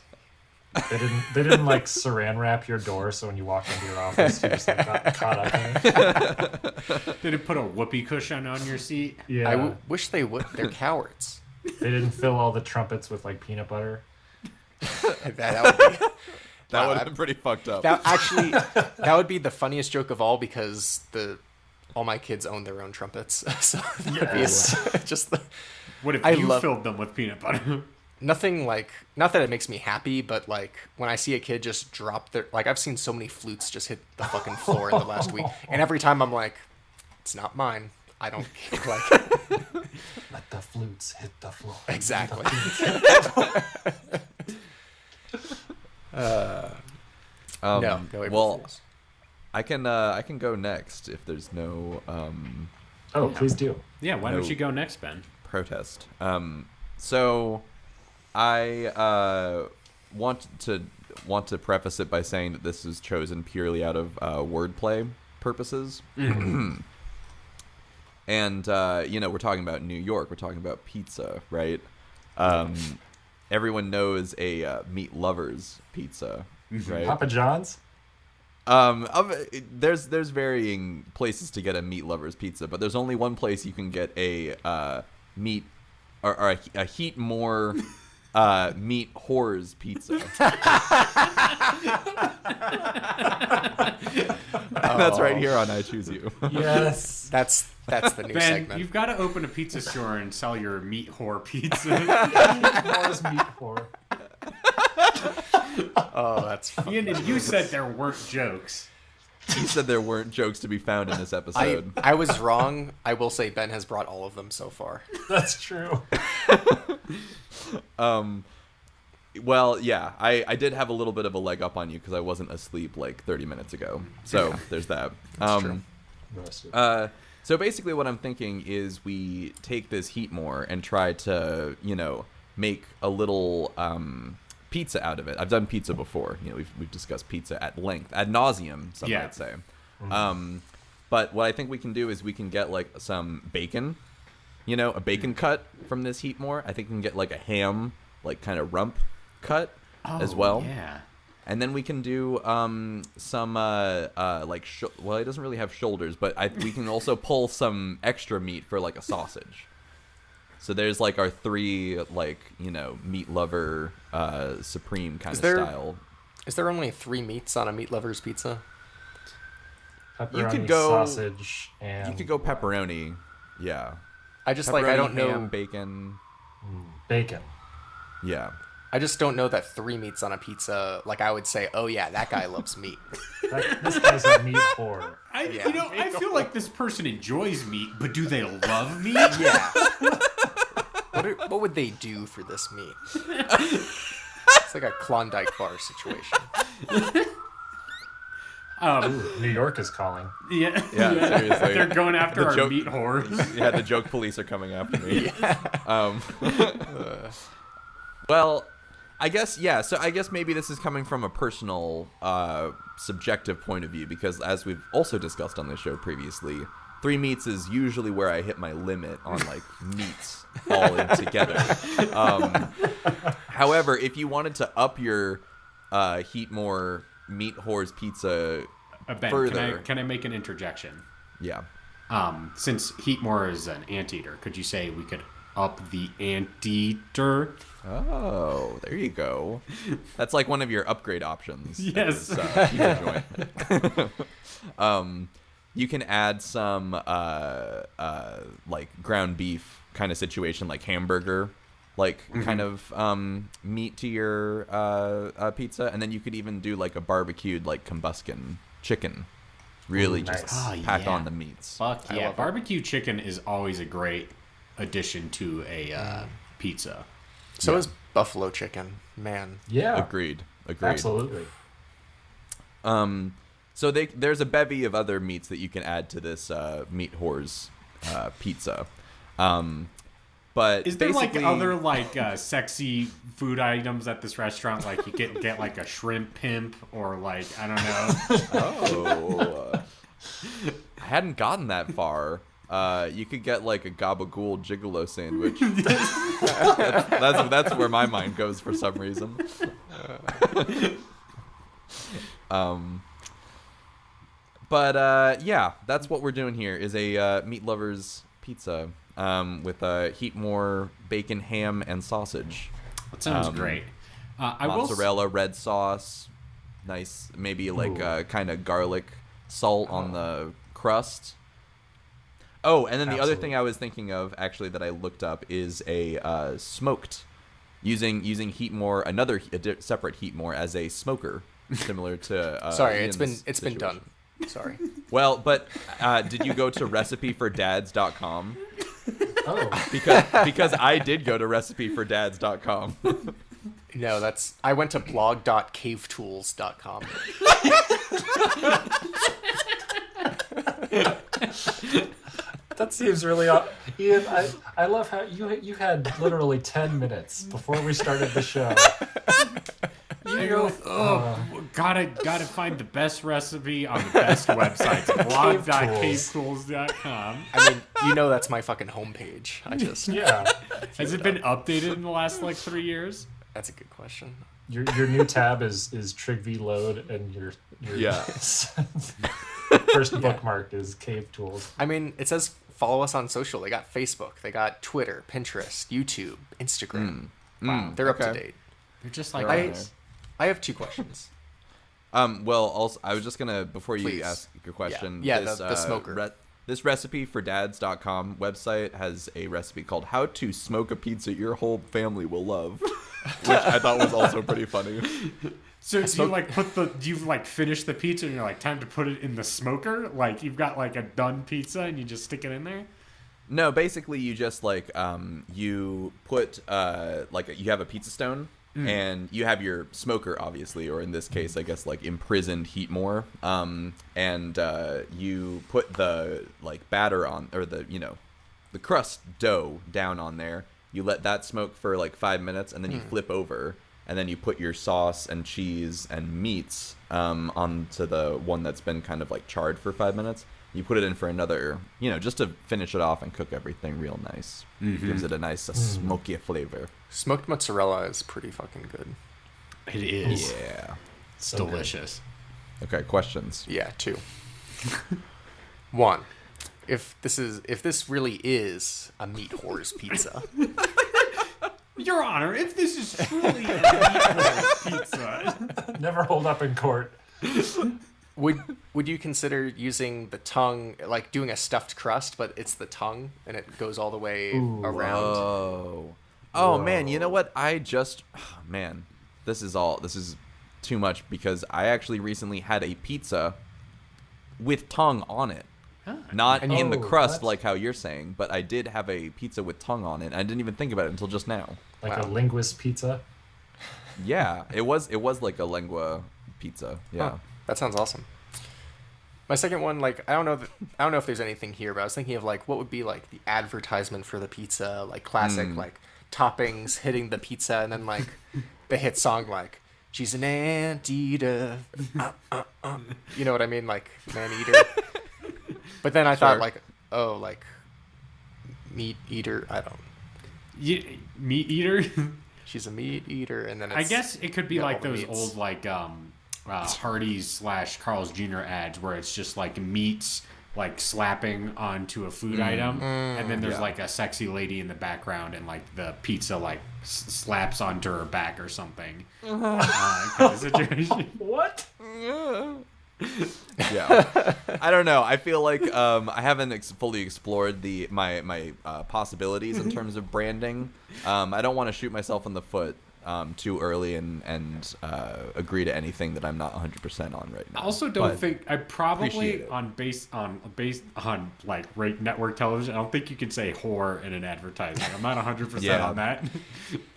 [SPEAKER 5] They didn't like saran wrap your door so when you walk into your office you just like, got caught up in it.
[SPEAKER 2] Did it put a whoopee cushion on your seat?
[SPEAKER 5] Yeah.
[SPEAKER 4] I wish they would. They're cowards.
[SPEAKER 5] They didn't fill all the trumpets with like peanut butter.
[SPEAKER 4] That would be.
[SPEAKER 3] That
[SPEAKER 4] Wow,
[SPEAKER 3] would have been pretty fucked up.
[SPEAKER 4] That would be the funniest joke of all because all my kids own their own trumpets, so that'd be just
[SPEAKER 2] What if
[SPEAKER 4] I
[SPEAKER 2] you
[SPEAKER 4] love-
[SPEAKER 2] filled them with peanut butter?
[SPEAKER 4] nothing like not that it makes me happy, but like when I see a kid just drop their like I've seen so many flutes just hit the fucking floor in the last week, and every time I'm like, it's not mine. I don't like
[SPEAKER 5] Let the flutes hit the floor.
[SPEAKER 4] exactly. No, April
[SPEAKER 3] well,
[SPEAKER 4] Fools.
[SPEAKER 3] I can go next if there's no
[SPEAKER 5] Oh, please do.
[SPEAKER 2] Yeah, why
[SPEAKER 3] No.
[SPEAKER 2] don't you go next, Ben?
[SPEAKER 3] protest. So I want to preface it by saying that this is chosen purely out of wordplay purposes. And we're talking about New York. We're talking about pizza, right? Everyone knows a meat lovers pizza, right?
[SPEAKER 5] Papa John's?
[SPEAKER 3] There's varying places to get a meat lovers pizza, but there's only one place you can get a meat or a Heatmor meat whores pizza. That's right here on I Choose You.
[SPEAKER 5] Yes.
[SPEAKER 4] That's the new
[SPEAKER 2] Ben,
[SPEAKER 4] segment.
[SPEAKER 2] you've got to open a pizza store and sell your meat whore pizza.
[SPEAKER 5] Heatmor's meat whore.
[SPEAKER 4] Oh, that's funny.
[SPEAKER 2] Ian, and you said there weren't jokes.
[SPEAKER 3] He said there weren't jokes to be found in this episode.
[SPEAKER 4] I was wrong. I will say Ben has brought all of them so far.
[SPEAKER 5] That's true.
[SPEAKER 3] Well, yeah, I did have a little bit of a leg up on you because I wasn't asleep like 30 minutes ago. So there's that.
[SPEAKER 4] true.
[SPEAKER 3] So basically what I'm thinking is we take this Heatmor and try to, make a little pizza out of it. I've done pizza before. We've discussed pizza at length, ad nauseum, some might say. But what I think we can do is we can get like some bacon, a bacon cut from this Heatmor. I think we can get like a ham, like kind of rump cut as well.
[SPEAKER 2] Yeah.
[SPEAKER 3] And then we can do some like well, it doesn't really have shoulders, but we can also pull some extra meat for like a sausage. So there's like our 3 like meat lover supreme kind of style.
[SPEAKER 4] Is there only 3 meats on a meat lover's pizza?
[SPEAKER 5] Pepperoni,
[SPEAKER 3] You could go
[SPEAKER 5] sausage, and
[SPEAKER 3] You could go pepperoni, yeah.
[SPEAKER 4] I just
[SPEAKER 3] Pepperoni,
[SPEAKER 4] I don't know.
[SPEAKER 3] ham, bacon,
[SPEAKER 5] bacon.
[SPEAKER 3] yeah.
[SPEAKER 4] I just don't know that 3 meats on a pizza. Like I would say, oh yeah, that guy loves meat.
[SPEAKER 5] This guy's a meat whore.
[SPEAKER 4] Yeah.
[SPEAKER 2] I feel like this person enjoys meat, but do they love meat?
[SPEAKER 4] Yeah. What would they do for this meat? It's like a Klondike bar situation.
[SPEAKER 5] New York is calling.
[SPEAKER 2] Yeah,
[SPEAKER 3] Yeah, seriously.
[SPEAKER 2] They're going after
[SPEAKER 3] The
[SPEAKER 2] our
[SPEAKER 3] joke-
[SPEAKER 2] meat whores.
[SPEAKER 3] Yeah, the joke police are coming after me. Well, I guess, yeah, so I guess maybe this is coming from a personal, subjective point of view, because as we've also discussed on the show previously, 3 meats is usually where I hit my limit on, like, meats all in together. However, if you wanted to up your Heatmor Meat Whores Pizza
[SPEAKER 2] Ben,
[SPEAKER 3] further...
[SPEAKER 2] can I make an interjection?
[SPEAKER 3] Yeah.
[SPEAKER 2] Since Heatmor is an anteater, could you say we could up the anteater?
[SPEAKER 3] Oh, there you go. That's like one of your upgrade options.
[SPEAKER 2] Yes.
[SPEAKER 3] Is, pizza joint. You can add some like ground beef kind of situation, like hamburger, like kind of meat to your pizza, and then you could even do like a barbecued like combustion chicken. Really,
[SPEAKER 5] Ooh,
[SPEAKER 3] just
[SPEAKER 5] nice.
[SPEAKER 3] pack
[SPEAKER 2] yeah.
[SPEAKER 3] on the meats.
[SPEAKER 2] Fuck
[SPEAKER 4] I
[SPEAKER 2] yeah.
[SPEAKER 4] love it.
[SPEAKER 2] Barbecue chicken is always a great addition to a pizza.
[SPEAKER 4] So is buffalo chicken, man.
[SPEAKER 5] Yeah,
[SPEAKER 3] Agreed.
[SPEAKER 5] absolutely.
[SPEAKER 3] So there's a bevy of other meats that you can add to this meat whores pizza. But
[SPEAKER 2] Is there like
[SPEAKER 3] basically-
[SPEAKER 2] other like sexy food items at this restaurant? Like you get like a shrimp pimp or like I don't know.
[SPEAKER 3] Oh, I hadn't gotten that far. You could get like a gabagool gigolo sandwich. that's where my mind goes for some reason. But yeah, that's what we're doing here is a meat lovers pizza with Heatmor bacon, ham, and sausage.
[SPEAKER 2] That sounds great. I will
[SPEAKER 3] Mozzarella, red sauce, nice, maybe like kind of garlic salt on the crust. Oh, and then the other thing I was thinking of actually that I looked up is a smoked, using Heatmor, separate Heatmor as a smoker, similar to.
[SPEAKER 4] Sorry,
[SPEAKER 3] Ian's
[SPEAKER 4] it's been
[SPEAKER 3] situation.
[SPEAKER 4] done. Sorry.
[SPEAKER 3] Well, but did you go to recipefordads.com?
[SPEAKER 5] Oh,
[SPEAKER 3] Because I did go to recipefordads.com.
[SPEAKER 4] No, I went to blog.cavetools.com.
[SPEAKER 5] that seems really odd. Ian, I love how you had literally 10 minutes before we started the show.
[SPEAKER 2] You go, gotta find the best recipe on the best websites. blog.cavetools.com.
[SPEAKER 4] I mean, you know that's my fucking homepage.
[SPEAKER 5] Yeah,
[SPEAKER 2] Has it been updated in the last like 3 years?
[SPEAKER 4] That's a good question.
[SPEAKER 5] your new tab is TrigV load, and your
[SPEAKER 3] Yeah.
[SPEAKER 5] first bookmark is Cave Tools.
[SPEAKER 4] I mean, it says follow us on social. They got Facebook, they got Twitter, Pinterest, YouTube, Instagram. Wow, they're up to
[SPEAKER 3] okay.
[SPEAKER 4] date.
[SPEAKER 2] They're just like
[SPEAKER 3] They're on
[SPEAKER 2] us.
[SPEAKER 4] I have 2 questions.
[SPEAKER 3] Well, also, I was just gonna before you
[SPEAKER 4] Please.
[SPEAKER 3] ask your question.
[SPEAKER 4] Yeah,
[SPEAKER 3] this,
[SPEAKER 4] the smoker.
[SPEAKER 3] This recipe for dads.com website has a recipe called "How to Smoke a Pizza Your Whole Family Will Love," which I thought was also pretty funny.
[SPEAKER 2] So do you like do you like finish the pizza and you're like time to put it in the smoker? Like you've got like a done pizza and you just stick it in there?
[SPEAKER 3] No, basically you just like you put like you have a pizza stone. And you have your smoker, obviously, or in this case, I guess, like imprisoned Heatmor. And you put the like batter on, or the the crust dough down on there. You let that smoke for like 5 minutes, and then you flip over, and then you put your sauce and cheese and meats onto the one that's been kind of like charred for 5 minutes. You put it in for another, just to finish it off and cook everything real nice. Gives it a nice smoky flavor.
[SPEAKER 4] Smoked mozzarella is pretty fucking good.
[SPEAKER 2] It is.
[SPEAKER 3] Yeah.
[SPEAKER 2] It's
[SPEAKER 5] So good.
[SPEAKER 2] delicious.
[SPEAKER 3] Okay, questions.
[SPEAKER 4] Yeah, 2. 1. If this really is a meat whores pizza,
[SPEAKER 2] Your Honor, if this is truly a meatball pizza,
[SPEAKER 5] Never hold up in court.
[SPEAKER 4] would you consider using the tongue, like doing a stuffed crust, but it's the tongue and it goes all the way around?
[SPEAKER 3] Oh man, you know what? Man, this is too much because I actually recently had a pizza with tongue on it. Not in the crust
[SPEAKER 5] what?
[SPEAKER 3] like how you're saying, but I did have a pizza with tongue on it. I didn't even think about it until just now.
[SPEAKER 5] Like
[SPEAKER 4] Wow.
[SPEAKER 5] a linguist pizza.
[SPEAKER 3] Yeah, it was like a lengua pizza. Yeah.
[SPEAKER 4] Huh, that sounds awesome. My second one, like, I don't know if there's anything here, but I was thinking of like what would be like the advertisement for the pizza, like classic like toppings hitting the pizza, and then like the hit song like she's an anteater, you know what I mean, like man eater. But then I thought like, oh, like meat eater. I don't.
[SPEAKER 2] Meat eater.
[SPEAKER 4] She's a meat eater, and then it's,
[SPEAKER 2] I guess it could be like
[SPEAKER 4] all the
[SPEAKER 2] those
[SPEAKER 4] meats.
[SPEAKER 2] old like Hardee's / Carl's Jr. ads where it's just like meats like slapping onto a food item, and then there's like a sexy lady in the background, and like the pizza like slaps onto her back or something. Kind of situation.
[SPEAKER 5] What?
[SPEAKER 3] Yeah, I don't know. I feel like I haven't fully explored my possibilities in terms of branding. I don't want to shoot myself in the foot too early and agree to anything that I'm not 100% on right now.
[SPEAKER 2] I also don't
[SPEAKER 3] But
[SPEAKER 2] think I probably
[SPEAKER 3] appreciate it.
[SPEAKER 2] based on like network television. I don't think you can say whore in an advertisement. I'm not 100%
[SPEAKER 3] Yeah.
[SPEAKER 2] on that.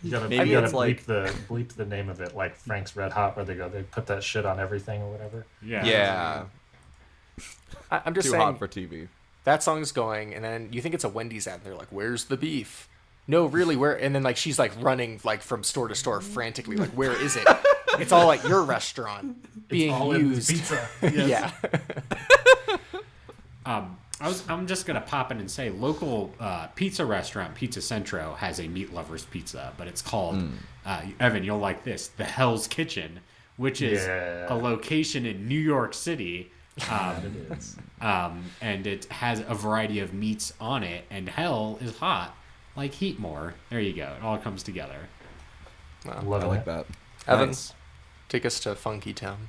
[SPEAKER 5] You gotta,
[SPEAKER 3] Maybe
[SPEAKER 5] you gotta
[SPEAKER 3] it's like-
[SPEAKER 5] bleep the name of it, like Frank's Red Hot, where they put that shit on everything or whatever.
[SPEAKER 2] Yeah.
[SPEAKER 4] I'm just
[SPEAKER 3] Too
[SPEAKER 4] saying
[SPEAKER 3] hot for TV.
[SPEAKER 4] that song's going, and then you think it's a Wendy's ad, and they're like, "Where's the beef?" No, really, where? And then like she's like running like from store to store frantically, like, "Where is it?" It's all like your restaurant being
[SPEAKER 5] All in
[SPEAKER 4] used.
[SPEAKER 5] pizza.
[SPEAKER 4] Yeah.
[SPEAKER 2] I'm just gonna pop in and say local pizza restaurant Pizza Centro has a meat lovers pizza, but it's called Evan. You'll like this, the Hell's Kitchen, which is
[SPEAKER 5] Yeah.
[SPEAKER 2] a location in New York City.
[SPEAKER 5] It is.
[SPEAKER 2] And it has a variety of meats on it, and hell is hot, like Heatmor. There you go. It all comes together.
[SPEAKER 3] I
[SPEAKER 5] Loving
[SPEAKER 3] like
[SPEAKER 5] it.
[SPEAKER 3] that.
[SPEAKER 4] Evan,
[SPEAKER 3] Nice.
[SPEAKER 4] take us to Funky Town.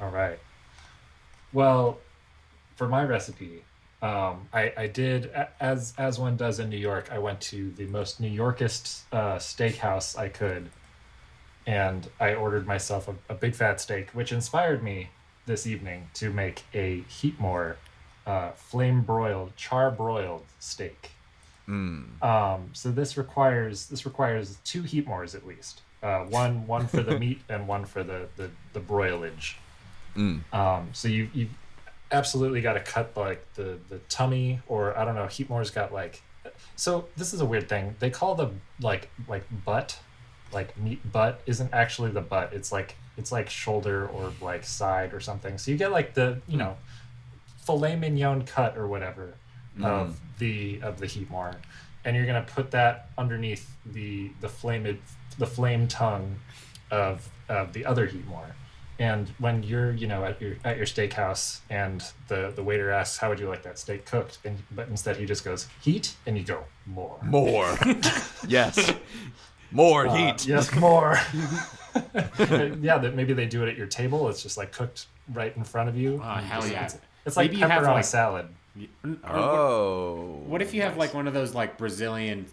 [SPEAKER 5] All right. Well, for my recipe, I did as one does in New York. I went to the most New Yorkest steakhouse I could, and I ordered myself a big fat steak, which inspired me this evening to make a Heatmor flame broiled, char broiled steak. So this requires 2 Heatmors at least. One for the meat and one for the broilage. So you absolutely got to cut like the tummy, or I don't know. Heatmor's got like, so this is a weird thing. They call the like butt, like meat butt isn't actually the butt. It's like shoulder or like side or something. So you get like the filet mignon cut or whatever of the Heatmor, and you're gonna put that underneath the flame tongue of the other Heatmor. And when you're at your steakhouse and the waiter asks, how would you like that steak cooked, but instead he just goes heat, and you go more.
[SPEAKER 3] Yes. More heat.
[SPEAKER 5] Yes, more. Yeah, that maybe they do it at your table. It's just like cooked right in front of you.
[SPEAKER 2] Oh, hell yeah.
[SPEAKER 5] It's like
[SPEAKER 2] Maybe you
[SPEAKER 5] pepper
[SPEAKER 2] have,
[SPEAKER 5] on
[SPEAKER 2] like-
[SPEAKER 5] a salad.
[SPEAKER 3] Oh.
[SPEAKER 2] What if you have like one of those like Brazilian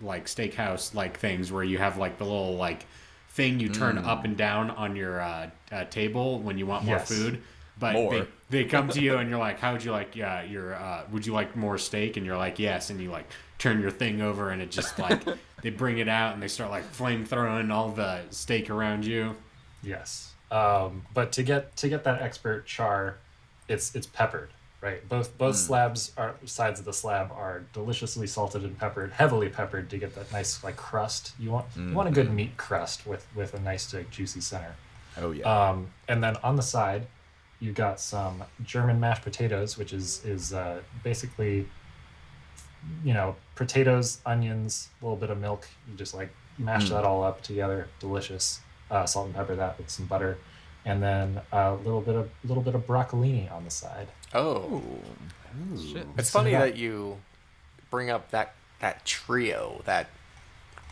[SPEAKER 2] like steakhouse like things where you have like the little like thing you turn up and down on your table when you want more
[SPEAKER 5] Yes.
[SPEAKER 2] food, but
[SPEAKER 3] More.
[SPEAKER 2] they come to you and you're like, how would you like your would you like more steak? And you're like, yes, and you like turn your thing over and it just like they bring it out and they start like flame throwing all the steak around you.
[SPEAKER 5] Yes. But to get that expert char, it's peppered, right? Both sides of the slab are deliciously salted and peppered, heavily peppered, to get that nice like crust. You want a good meat crust with a nice like, juicy center.
[SPEAKER 3] Oh yeah.
[SPEAKER 5] And then on the side, you got some German mashed potatoes, which is basically, potatoes, onions, a little bit of milk. You just like mash that all up together. Delicious. Salt and pepper that with some butter, and then a little bit of broccolini on the side.
[SPEAKER 4] Oh,
[SPEAKER 3] Shit.
[SPEAKER 4] it's
[SPEAKER 5] Some of
[SPEAKER 4] funny
[SPEAKER 5] that.
[SPEAKER 4] that you bring up that trio, that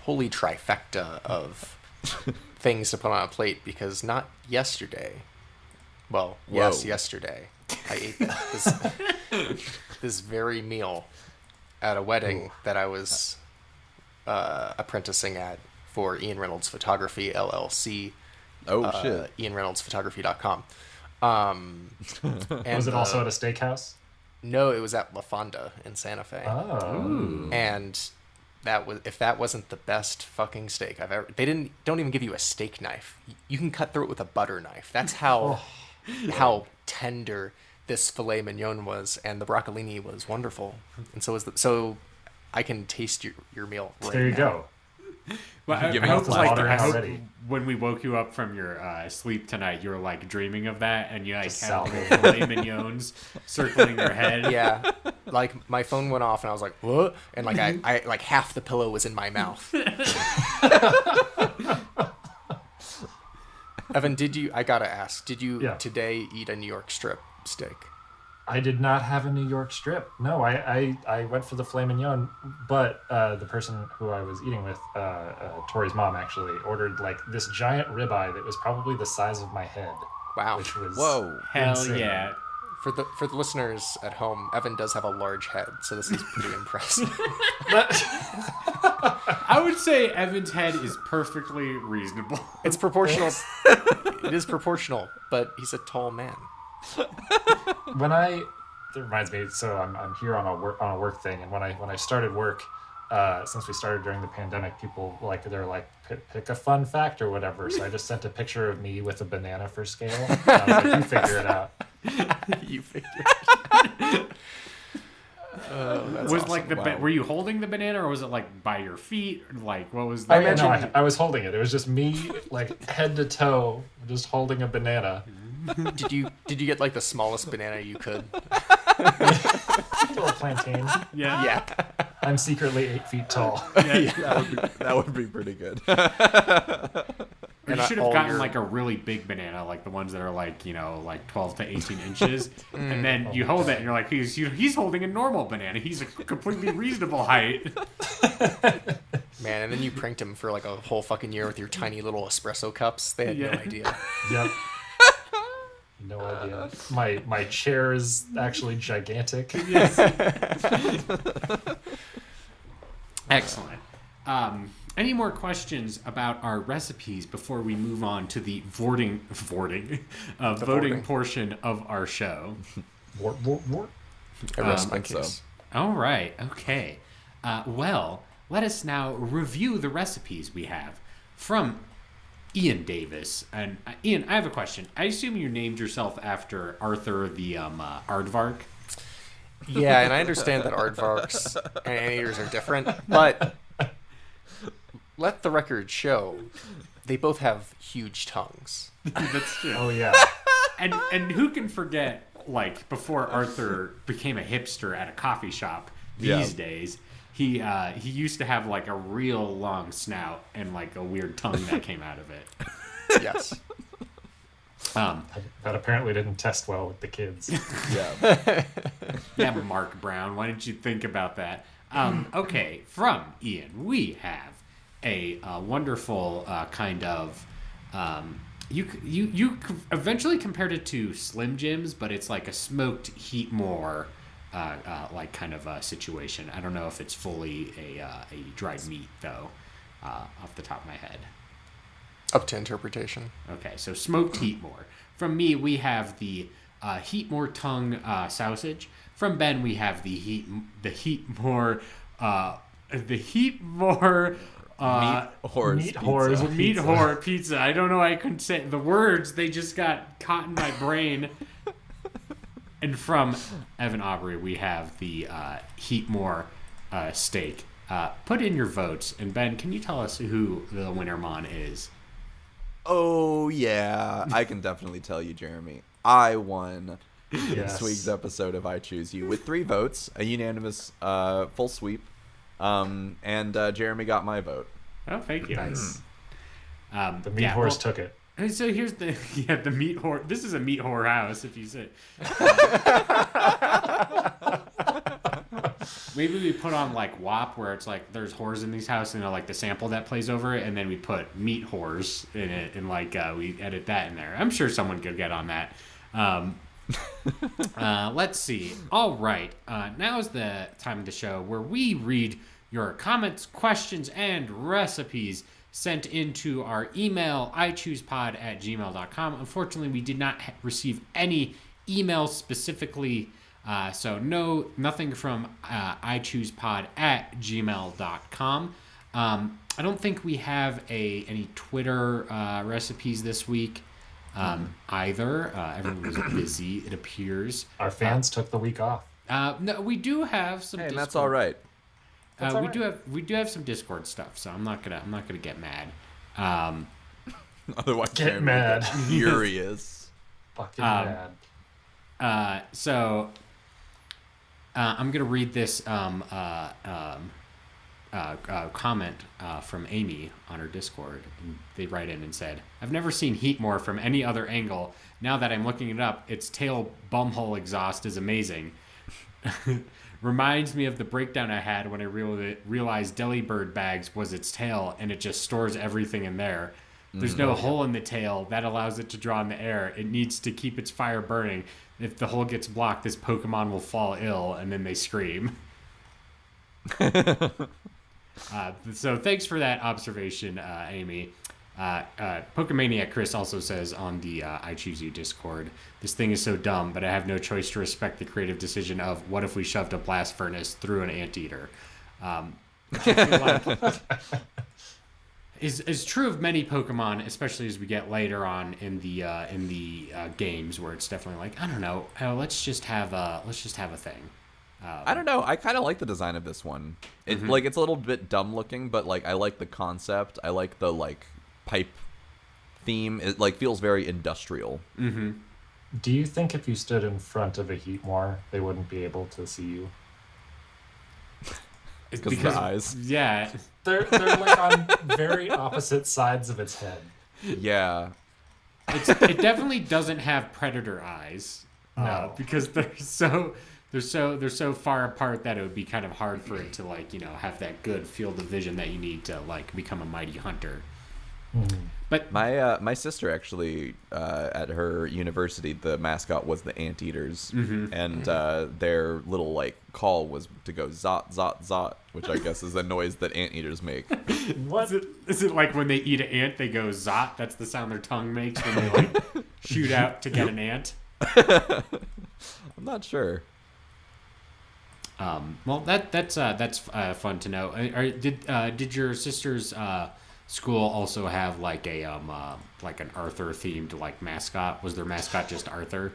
[SPEAKER 4] holy trifecta of things to put on a plate, because not yesterday. Well, yes,
[SPEAKER 3] Whoa.
[SPEAKER 4] yesterday I ate this very meal at a wedding that I was apprenticing at for Ian Reynolds Photography LLC.
[SPEAKER 3] Oh shit.
[SPEAKER 4] IanReynoldsPhotography.com.
[SPEAKER 5] Was it also at a steakhouse?
[SPEAKER 4] No, it was at La Fonda in Santa Fe.
[SPEAKER 5] Oh.
[SPEAKER 4] And that was, if that wasn't the best fucking steak I've ever. They don't even give you a steak knife. You can cut through it with a butter knife. That's how tender this filet mignon was, and the broccolini was wonderful, and so I can taste your meal right
[SPEAKER 5] There you
[SPEAKER 4] now.
[SPEAKER 5] go.
[SPEAKER 2] Well, I
[SPEAKER 3] Give me
[SPEAKER 2] hope
[SPEAKER 3] a
[SPEAKER 2] like
[SPEAKER 5] water
[SPEAKER 2] I hope
[SPEAKER 5] already.
[SPEAKER 2] when we woke you up from your sleep tonight, you were like dreaming of that, and you like
[SPEAKER 5] Just
[SPEAKER 2] had
[SPEAKER 5] salivating.
[SPEAKER 2] little filet mignons circling your head.
[SPEAKER 4] Yeah, like my phone went off, and I was like, "What?" And like I like half the pillow was in my mouth. Evan, I gotta ask, did you
[SPEAKER 5] Yeah.
[SPEAKER 4] today eat a New York strip steak?
[SPEAKER 5] I did not have a New York strip. No, I went for the filet mignon, but the person who I was eating with, Tori's mom, actually ordered like this giant ribeye that was probably the size of my head,
[SPEAKER 4] Wow.
[SPEAKER 5] which was
[SPEAKER 3] Whoa.
[SPEAKER 2] Hell
[SPEAKER 5] insane.
[SPEAKER 2] yeah.
[SPEAKER 4] For the listeners at home, Evan does have a large head, so this is pretty impressive.
[SPEAKER 2] I would say Evan's head is perfectly reasonable.
[SPEAKER 4] It's proportional. It is proportional, but he's a tall man.
[SPEAKER 5] That reminds me. So I'm here on a work thing, and when I started work, since we started during the pandemic, people they're like pick a fun fact or whatever. So I just sent a picture of me with a banana for scale. I was like, you figure it out.
[SPEAKER 4] You figure.
[SPEAKER 2] Was
[SPEAKER 4] awesome.
[SPEAKER 2] like
[SPEAKER 3] Wow.
[SPEAKER 2] were you holding the banana or was it like by your feet? Like what was
[SPEAKER 4] I
[SPEAKER 2] the
[SPEAKER 4] imagine-
[SPEAKER 5] I was holding it. It was just me, like head to toe, just holding a banana.
[SPEAKER 4] Did you get like the smallest banana you could?
[SPEAKER 5] Little plantain.
[SPEAKER 2] Yeah.
[SPEAKER 4] Yeah.
[SPEAKER 5] I'm secretly 8 feet tall.
[SPEAKER 3] That would be pretty good.
[SPEAKER 2] Or you
[SPEAKER 4] And
[SPEAKER 2] should have
[SPEAKER 4] all
[SPEAKER 2] gotten
[SPEAKER 4] your-
[SPEAKER 2] like a really big banana, like the ones that are like, like 12 to 18 inches. And then you hold it and you're like, he's holding a normal banana. He's a completely reasonable height.
[SPEAKER 4] Man, and then you pranked him for like a whole fucking year with your tiny little espresso cups. They had
[SPEAKER 2] Yeah.
[SPEAKER 4] no idea.
[SPEAKER 5] Yep. No idea. My chair is actually gigantic.
[SPEAKER 2] Excellent. Any more questions about our recipes before we move on to the voting
[SPEAKER 4] voting.
[SPEAKER 2] portion of our show?
[SPEAKER 5] Wart, wart, wart.
[SPEAKER 4] I rest my
[SPEAKER 3] think so.
[SPEAKER 4] case.
[SPEAKER 2] All right. Okay. Well, let us now review the recipes we have from Ian Davis. And Ian, I have a question. I assume you named yourself after Arthur the Aardvark.
[SPEAKER 4] Yeah, and I understand that aardvarks and anteaters are different, but let the record show they both have huge tongues.
[SPEAKER 2] That's true.
[SPEAKER 5] Oh yeah.
[SPEAKER 2] And who can forget, like, before Arthur became a hipster at a coffee shop these
[SPEAKER 3] Yeah.
[SPEAKER 2] days, he used to have, like, a real long snout and, like, a weird tongue that came out of it.
[SPEAKER 4] Yes.
[SPEAKER 5] That apparently didn't test well with the kids.
[SPEAKER 3] Yeah.
[SPEAKER 2] Yeah, Mark Brown, why didn't you think about that? Okay, from Ian, we have a wonderful kind of... You eventually compared it to Slim Jims, but it's like a smoked Heatmor like kind of a situation. I don't know if it's fully a dried meat though, off the top of my head.
[SPEAKER 4] Up to interpretation.
[SPEAKER 2] Okay, so smoked Heatmor. From me, we have the Heatmor tongue sausage. From Ben, we have the Heatmor
[SPEAKER 3] Meat whores.
[SPEAKER 5] Meat
[SPEAKER 3] pizza.
[SPEAKER 5] whores.
[SPEAKER 2] meat
[SPEAKER 5] Pizza.
[SPEAKER 2] whore pizza. I don't know. I couldn't say the words. They just got caught in my brain. And from Evan Aubrey, we have the Heatmor steak. Put in your votes. And Ben, can you tell us who the winner mon is?
[SPEAKER 3] Oh yeah, I can definitely tell you, Jeremy. I won
[SPEAKER 5] Yes.
[SPEAKER 3] this week's episode of I Choose You with 3 votes, a unanimous full sweep, and Jeremy got my vote.
[SPEAKER 2] Oh, thank you.
[SPEAKER 5] Nice. The meat
[SPEAKER 2] yeah,
[SPEAKER 5] horse
[SPEAKER 2] well,
[SPEAKER 5] took it.
[SPEAKER 2] So here's the the meat whore. This is a meat whore house, if you say. Maybe we put on like WAP, where it's like there's whores in these houses, and like the sample that plays over it, and then we put meat whores in it, and like we edit that in there. I'm sure someone could get on that. Let's see. All right, now is the time of the show where we read your comments, questions, and recipes sent into our email, ichoosepod@gmail.com. Unfortunately, we did not receive any emails specifically, so nothing from ichoosepod@gmail.com. I don't think we have any Twitter recipes this week. either. Everyone was busy, it appears.
[SPEAKER 5] Our fans took the week off.
[SPEAKER 2] No, we do have some.
[SPEAKER 3] Hey, and
[SPEAKER 2] Discord.
[SPEAKER 3] that's all right.
[SPEAKER 5] That's all
[SPEAKER 2] we do have some Discord stuff, so I'm not gonna get mad.
[SPEAKER 3] Otherwise,
[SPEAKER 5] Get
[SPEAKER 3] I'm
[SPEAKER 5] mad.
[SPEAKER 3] furious.
[SPEAKER 5] Fucking mad.
[SPEAKER 2] So I'm gonna read this comment from Amy on her Discord. And they write in and said, "I've never seen Heatmor from any other angle. Now that I'm looking it up, its tail bumhole exhaust is amazing. Reminds me of the breakdown I had when I realized Delibird bags was its tail, and it just stores everything in there. There's no hole in the tail that allows it to draw in the air. It needs to keep its fire burning. If the hole gets blocked, this Pokemon will fall ill," and then they scream. So thanks for that observation, Amy. Pokemaniac Chris also says on the I Choose You Discord, "This thing is so dumb, but I have no choice to respect the creative decision of what if we shoved a blast furnace through an anteater." Which I feel like is true of many Pokemon, especially as we get later on in the games, where it's definitely like, I don't know, let's just have a thing.
[SPEAKER 3] I don't know. I kind of like the design of this one. Like, it's a little bit dumb looking, but like I like the concept. I like the like pipe theme. It like feels very industrial.
[SPEAKER 2] Mm-hmm.
[SPEAKER 5] Do you think if you stood in front of a Heatmor, they wouldn't be able to see you?
[SPEAKER 3] Because of the eyes.
[SPEAKER 2] Yeah.
[SPEAKER 5] They're like on very opposite sides of its head.
[SPEAKER 3] Yeah.
[SPEAKER 2] It definitely doesn't have predator eyes.
[SPEAKER 5] No.
[SPEAKER 2] Because they're so far apart that it would be kind of hard for it to like, have that good field of vision that you need to like become a mighty hunter.
[SPEAKER 5] Mm.
[SPEAKER 2] But
[SPEAKER 3] My sister actually at her university, the mascot was the anteaters, and their little like call was to go zot zot zot, which I guess is the noise that anteaters make.
[SPEAKER 5] What?
[SPEAKER 2] is it like when they eat an ant, they go zot? That's the sound their tongue makes when they like shoot out to get an ant.
[SPEAKER 3] I'm not sure.
[SPEAKER 2] Well, that's fun to know. Did your sister's school also have like a like an Arthur themed like mascot? Was their mascot just Arthur?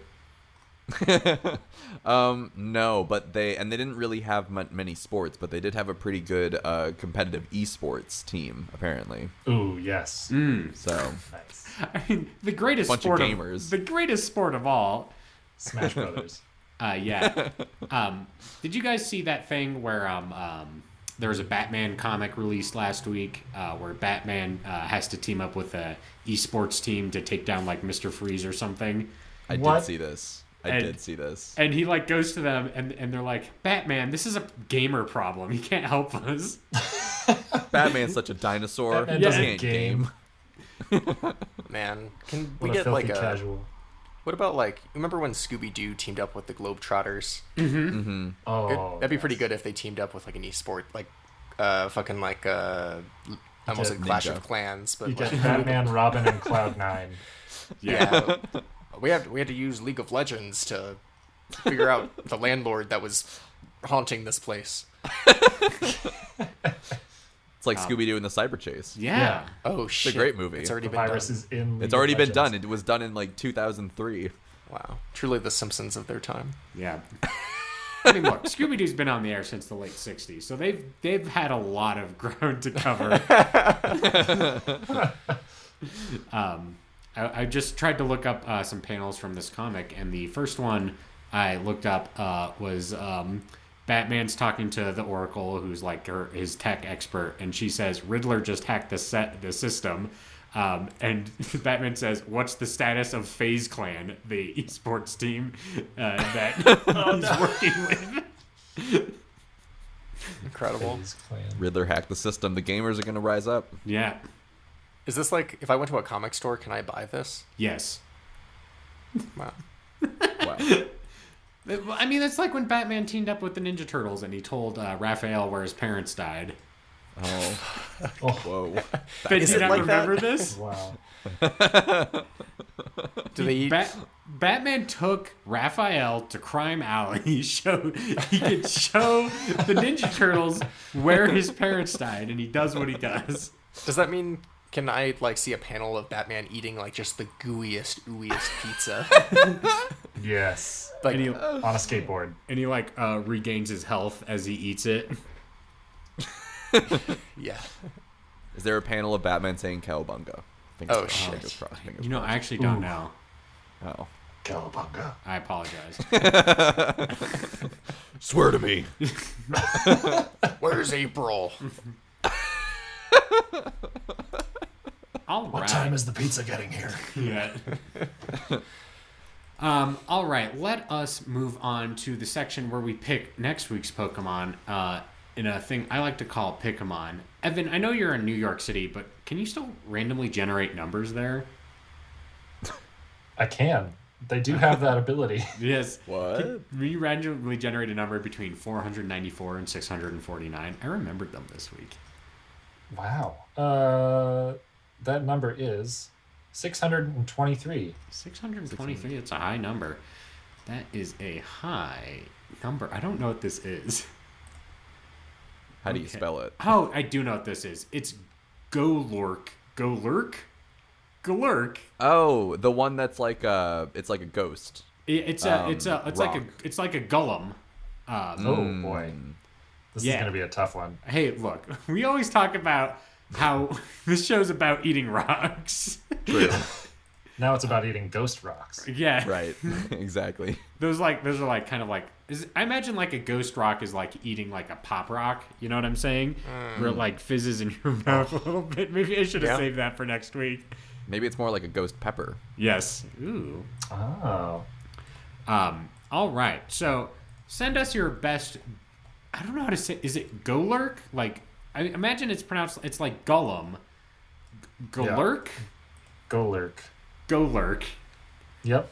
[SPEAKER 3] No, but they didn't really have many sports, but they did have a pretty good competitive esports team apparently.
[SPEAKER 5] Ooh, yes.
[SPEAKER 3] So
[SPEAKER 5] Nice.
[SPEAKER 2] I mean, the greatest
[SPEAKER 3] Bunch of
[SPEAKER 2] sport
[SPEAKER 3] gamers.
[SPEAKER 2] the greatest sport of all.
[SPEAKER 5] Smash Brothers.
[SPEAKER 2] Yeah. Did you guys see that thing where there was a Batman comic released last week where Batman has to team up with a esports team to take down like Mr. Freeze or something?
[SPEAKER 3] I
[SPEAKER 5] What?
[SPEAKER 3] did see this. I did see this.
[SPEAKER 2] And he like goes to them and they're like, "Batman, this is a gamer problem. He can't help us."
[SPEAKER 3] Batman's such a dinosaur.
[SPEAKER 5] Batman
[SPEAKER 3] He
[SPEAKER 5] doesn't
[SPEAKER 3] can't game.
[SPEAKER 4] Man, can we
[SPEAKER 5] What a
[SPEAKER 4] get like
[SPEAKER 5] filthy
[SPEAKER 4] a...
[SPEAKER 5] casual.
[SPEAKER 4] What about like... Remember when Scooby-Doo teamed up with the Globetrotters?
[SPEAKER 5] Oh,
[SPEAKER 4] That'd be pretty good if they teamed up with like an esport, like fucking like I almost
[SPEAKER 5] get
[SPEAKER 4] said Clash
[SPEAKER 3] Ninja.
[SPEAKER 4] of Clans, but
[SPEAKER 5] You
[SPEAKER 4] like,
[SPEAKER 5] get Batman, Robin, and Cloud9.
[SPEAKER 4] yeah. we had to use League of Legends to figure out the landlord that was haunting this place.
[SPEAKER 3] It's like Scooby-Doo and the Cyber Chase.
[SPEAKER 2] Yeah.
[SPEAKER 4] Oh shit!
[SPEAKER 3] a great movie.
[SPEAKER 4] It's already
[SPEAKER 5] The
[SPEAKER 4] been
[SPEAKER 5] virus
[SPEAKER 4] done.
[SPEAKER 5] is in.
[SPEAKER 3] It's
[SPEAKER 5] League
[SPEAKER 3] already
[SPEAKER 5] of
[SPEAKER 3] been
[SPEAKER 5] Legends.
[SPEAKER 3] done. It was done in like 2003.
[SPEAKER 4] Wow, truly the Simpsons of their time.
[SPEAKER 2] Yeah. I mean, look, Scooby-Doo's been on the air since the late '60s, so they've had a lot of ground to cover. I just tried to look up some panels from this comic, and the first one I looked up was Batman's talking to the Oracle, who's like his tech expert, and she says Riddler just hacked the system. And Batman says, "What's the status of FaZe Clan, the esports team that he's working with?"
[SPEAKER 4] Incredible.
[SPEAKER 5] FaZe Clan.
[SPEAKER 3] Riddler hacked the system. The gamers are going to rise up.
[SPEAKER 2] Yeah.
[SPEAKER 4] Is this like if I went to a comic store, can I buy this?
[SPEAKER 2] Yes.
[SPEAKER 4] Wow.
[SPEAKER 3] Wow.
[SPEAKER 2] I mean, it's like when Batman teamed up with the Ninja Turtles and he told Raphael where his parents died.
[SPEAKER 3] Oh.
[SPEAKER 5] Oh,
[SPEAKER 3] Whoa.
[SPEAKER 2] Did
[SPEAKER 4] Is
[SPEAKER 2] you
[SPEAKER 4] it
[SPEAKER 2] not
[SPEAKER 4] like that?
[SPEAKER 2] remember this?
[SPEAKER 5] wow.
[SPEAKER 4] Do they?
[SPEAKER 2] Batman took Raphael to Crime Alley. He could show the Ninja Turtles where his parents died, and he does what he does.
[SPEAKER 4] Does that mean Can I like see a panel of Batman eating like just the gooeyest, ooeyest pizza?
[SPEAKER 5] Yes.
[SPEAKER 4] Like,
[SPEAKER 2] And he,
[SPEAKER 5] On a skateboard.
[SPEAKER 2] and he like regains his health as he eats it.
[SPEAKER 4] yeah.
[SPEAKER 3] Is there a panel of Batman saying "Cowabunga"?
[SPEAKER 4] Oh,
[SPEAKER 3] Fingers
[SPEAKER 4] shit.
[SPEAKER 3] crossed, fingers
[SPEAKER 2] You know, I actually don't know.
[SPEAKER 3] crossed. Oh.
[SPEAKER 5] Cowabunga.
[SPEAKER 2] I apologize.
[SPEAKER 3] Swear to me.
[SPEAKER 4] Where's April?
[SPEAKER 2] All
[SPEAKER 5] What
[SPEAKER 2] right.
[SPEAKER 5] time is the pizza getting here?
[SPEAKER 2] Yeah. All right. Let us move on to the section where we pick next week's Pokemon in a thing I like to call Pick-a-mon. Evan, I know you're in New York City, but can you still randomly generate numbers there?
[SPEAKER 5] I can. They do have that ability.
[SPEAKER 2] Yes.
[SPEAKER 3] What?
[SPEAKER 2] Can we randomly generate a number between 494 and 649? I remembered them this week.
[SPEAKER 5] Wow. That number is 623.
[SPEAKER 2] 623, it's a high number. That is a high number. I don't know what this is.
[SPEAKER 3] How do you
[SPEAKER 2] Okay.
[SPEAKER 3] spell it?
[SPEAKER 2] Oh, I do know what this is. It's Golurk. Golurk? Golurk?
[SPEAKER 3] Oh, the one that's like it's like a ghost.
[SPEAKER 2] It's like a golem.
[SPEAKER 5] Oh boy. This is
[SPEAKER 2] Yeah.
[SPEAKER 5] going to be a tough one.
[SPEAKER 2] Hey, look, we always talk about how this show's about eating rocks.
[SPEAKER 3] True.
[SPEAKER 5] Now it's about eating ghost rocks.
[SPEAKER 2] Yeah.
[SPEAKER 3] Right. Exactly.
[SPEAKER 2] Those are like kind of like I imagine like a ghost rock is like eating like a pop rock. You know what I'm saying? Where it like fizzes in your mouth a little bit. Maybe I should have
[SPEAKER 4] Yeah.
[SPEAKER 2] saved that for next week.
[SPEAKER 3] Maybe it's more like a ghost pepper.
[SPEAKER 2] Yes. Ooh.
[SPEAKER 5] Oh.
[SPEAKER 2] All right. So send us your best. I don't know how to say. Is it Golurk? Like I imagine it's pronounced. It's like Gollum. Golurk.
[SPEAKER 5] Golurk.
[SPEAKER 2] Golurk.
[SPEAKER 5] Yep.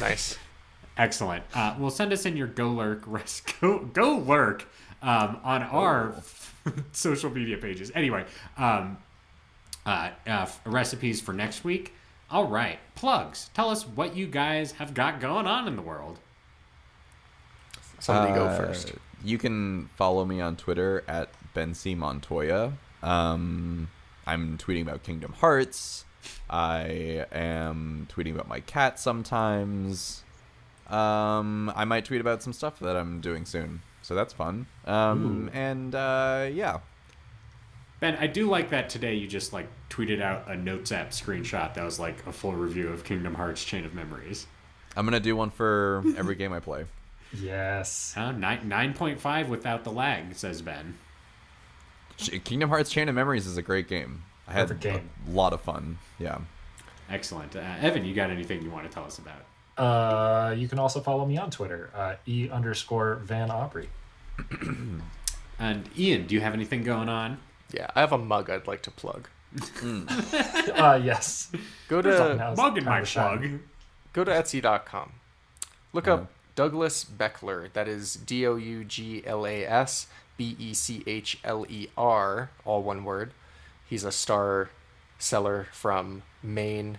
[SPEAKER 4] Nice.
[SPEAKER 2] Excellent. Well, send us in your Golurk Golurk on our social media pages. Anyway, recipes for next week. All right, plugs. Tell us what you guys have got going on in the world.
[SPEAKER 4] Somebody go first.
[SPEAKER 3] You can follow me on Twitter at Ben C. Montoya. I'm tweeting about Kingdom Hearts. I am tweeting about my cat sometimes. I might tweet about some stuff that I'm doing soon. So that's fun. Yeah.
[SPEAKER 2] Ben, I do like that today you just like tweeted out a Notes app screenshot that was like a full review of Kingdom Hearts Chain of Memories.
[SPEAKER 3] I'm going to do one for every game I play.
[SPEAKER 5] Yes.
[SPEAKER 2] 9.5 without the lag, says Ben.
[SPEAKER 3] Kingdom Hearts Chain of Memories is a great game. I had
[SPEAKER 5] Perfect game.
[SPEAKER 3] a lot of fun. Yeah.
[SPEAKER 2] Excellent. Evan, you got anything you want to tell us about?
[SPEAKER 5] You can also follow me on Twitter, E_Van Aubrey.
[SPEAKER 2] And Ian, do you have anything going on?
[SPEAKER 4] Yeah, I have a mug I'd like to plug.
[SPEAKER 5] Yes.
[SPEAKER 4] Go
[SPEAKER 5] Something
[SPEAKER 4] to
[SPEAKER 5] else
[SPEAKER 2] Mug in
[SPEAKER 5] time
[SPEAKER 2] my
[SPEAKER 5] to shine.
[SPEAKER 2] plug.
[SPEAKER 4] go to Etsy.com. Look up Douglas Beckler. That is DouglasBechler, all one word. He's a star seller from Maine.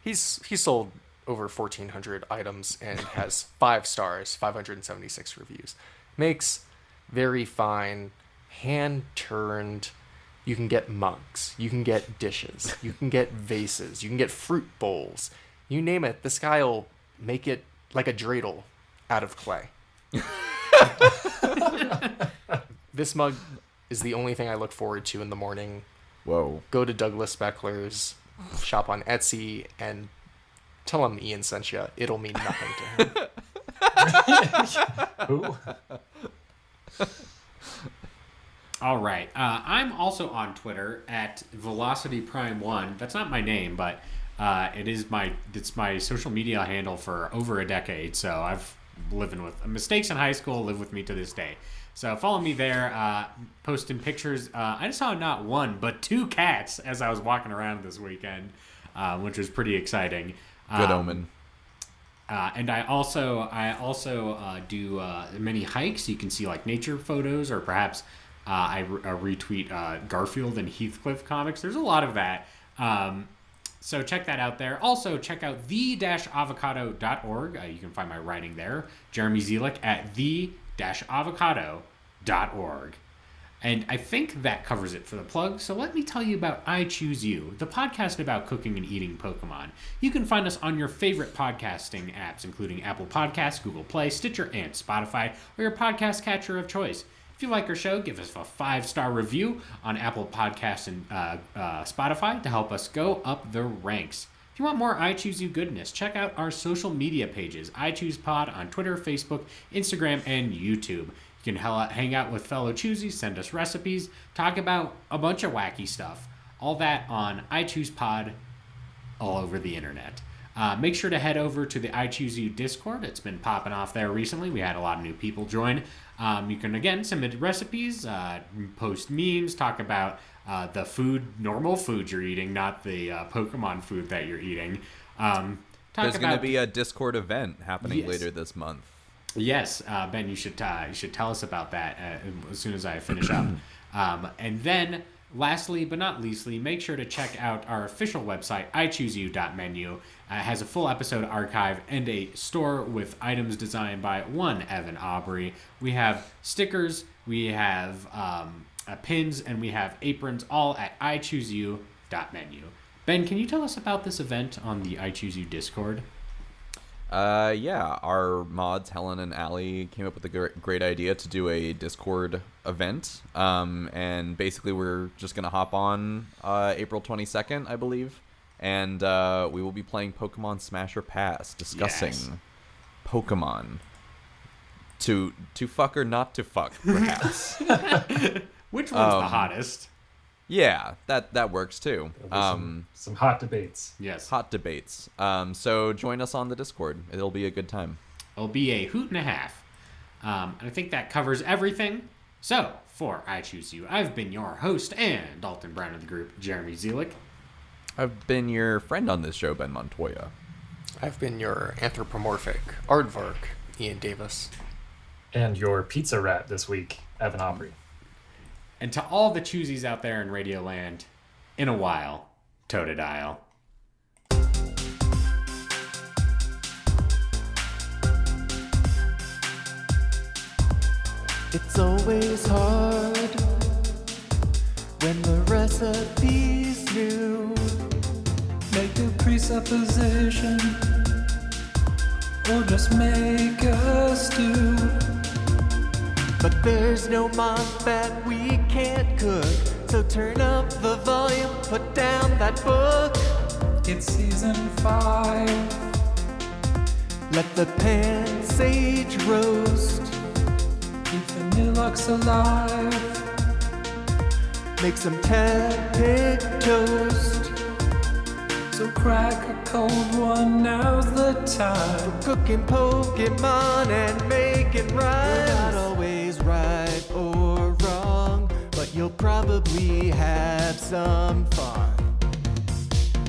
[SPEAKER 4] He's sold over 1,400 items and has 5 stars, 576 reviews. Makes very fine, hand-turned. You can get mugs. You can get dishes. You can get vases. You can get fruit bowls. You name it. This guy will make it like a dreidel out of clay. This mug is the only thing I look forward to in the morning.
[SPEAKER 3] Whoa.
[SPEAKER 4] Go to Douglas Beckler's shop on Etsy and tell him Ian sent you. It'll mean nothing to him.
[SPEAKER 5] Who?
[SPEAKER 2] All right. I'm also on Twitter at VelocityPrime1. That's not my name, but it's my social media handle for over a decade. So I've living with mistakes in high school live with me to this day. So follow me there, posting pictures. I just saw not one, but 2 cats as I was walking around this weekend, which was pretty exciting.
[SPEAKER 3] Good omen.
[SPEAKER 2] And I also do many hikes. You can see like nature photos, or perhaps I retweet Garfield and Heathcliff comics. There's a lot of that. So check that out there. Also check out the-avocado.org. You can find my writing there. Jeremy Zelick at the-avocado.org. And I think that covers it for the plug, so let me tell you about I Choose You, the podcast about cooking and eating Pokemon. You can find us on your favorite podcasting apps, including Apple Podcasts, Google Play, Stitcher, and Spotify, or your podcast catcher of choice. If you like our show, give us a 5-star review on Apple Podcasts and Spotify to help us go up the ranks. If you want more I Choose You goodness, check out our social media pages, I Choose Pod on Twitter, Facebook, Instagram, and YouTube. You can hang out with fellow Choosies, send us recipes, talk about a bunch of wacky stuff. All that on I Choose Pod all over the internet. Make sure to head over to the I Choose You Discord. It's been popping off there recently. We had a lot of new people join. You can, again, submit recipes, post memes, talk about the food, normal food you're eating, not the Pokemon food that you're eating.
[SPEAKER 3] There's going to be a Discord event happening later this month.
[SPEAKER 2] Yes, Ben, you should tell us about that as soon as I finish up. And then, lastly but not leastly, make sure to check out our official website, ichooseyou.menu. It has a full episode archive and a store with items designed by one Evan Aubrey. We have stickers, we have pins, and we have aprons, all at ichooseyou.menu. Ben, can you tell us about this event on the I Choose You Discord?
[SPEAKER 3] Yeah, our mods, Helen and Allie, came up with a great idea to do a Discord event. And basically we're just going to hop on April 22nd, I believe. And we will be playing Pokemon Smash or Pass, discussing Pokemon. To fuck or not to fuck, perhaps.
[SPEAKER 2] Which one's the hottest?
[SPEAKER 3] Yeah, that works too.
[SPEAKER 5] Some hot debates.
[SPEAKER 2] Yes.
[SPEAKER 3] Hot debates. So join us on the Discord. It'll be a good time.
[SPEAKER 2] It'll be a hoot and a half. And I think that covers everything. So, for I Choose You, I've been your host and Dalton Brown of the group, Jeremy Zielik.
[SPEAKER 3] I've been your friend on this show, Ben Montoya.
[SPEAKER 4] I've been your anthropomorphic aardvark, Ian Davis.
[SPEAKER 5] And your pizza rat this week, Evan Aubrey.
[SPEAKER 2] And to all the choosies out there in Radio Land, in a while, Totodile.
[SPEAKER 1] It's always hard when the recipe's new. Make a presupposition or just make a stew. But there's no month that we can't cook, so turn up the volume, put down that book. It's season 5. Let the pan sage roast, keep the Nilux alive. Make some tepid toast, so crack a cold one, now's the time. For cooking Pokemon and making rhymes. We're not always right or wrong, but you'll probably have some fun.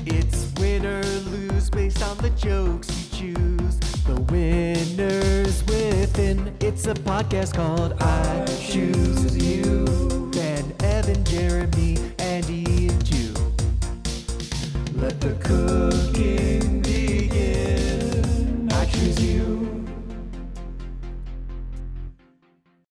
[SPEAKER 1] It's win or lose based on the jokes you choose. The winners within. It's a podcast called I Choose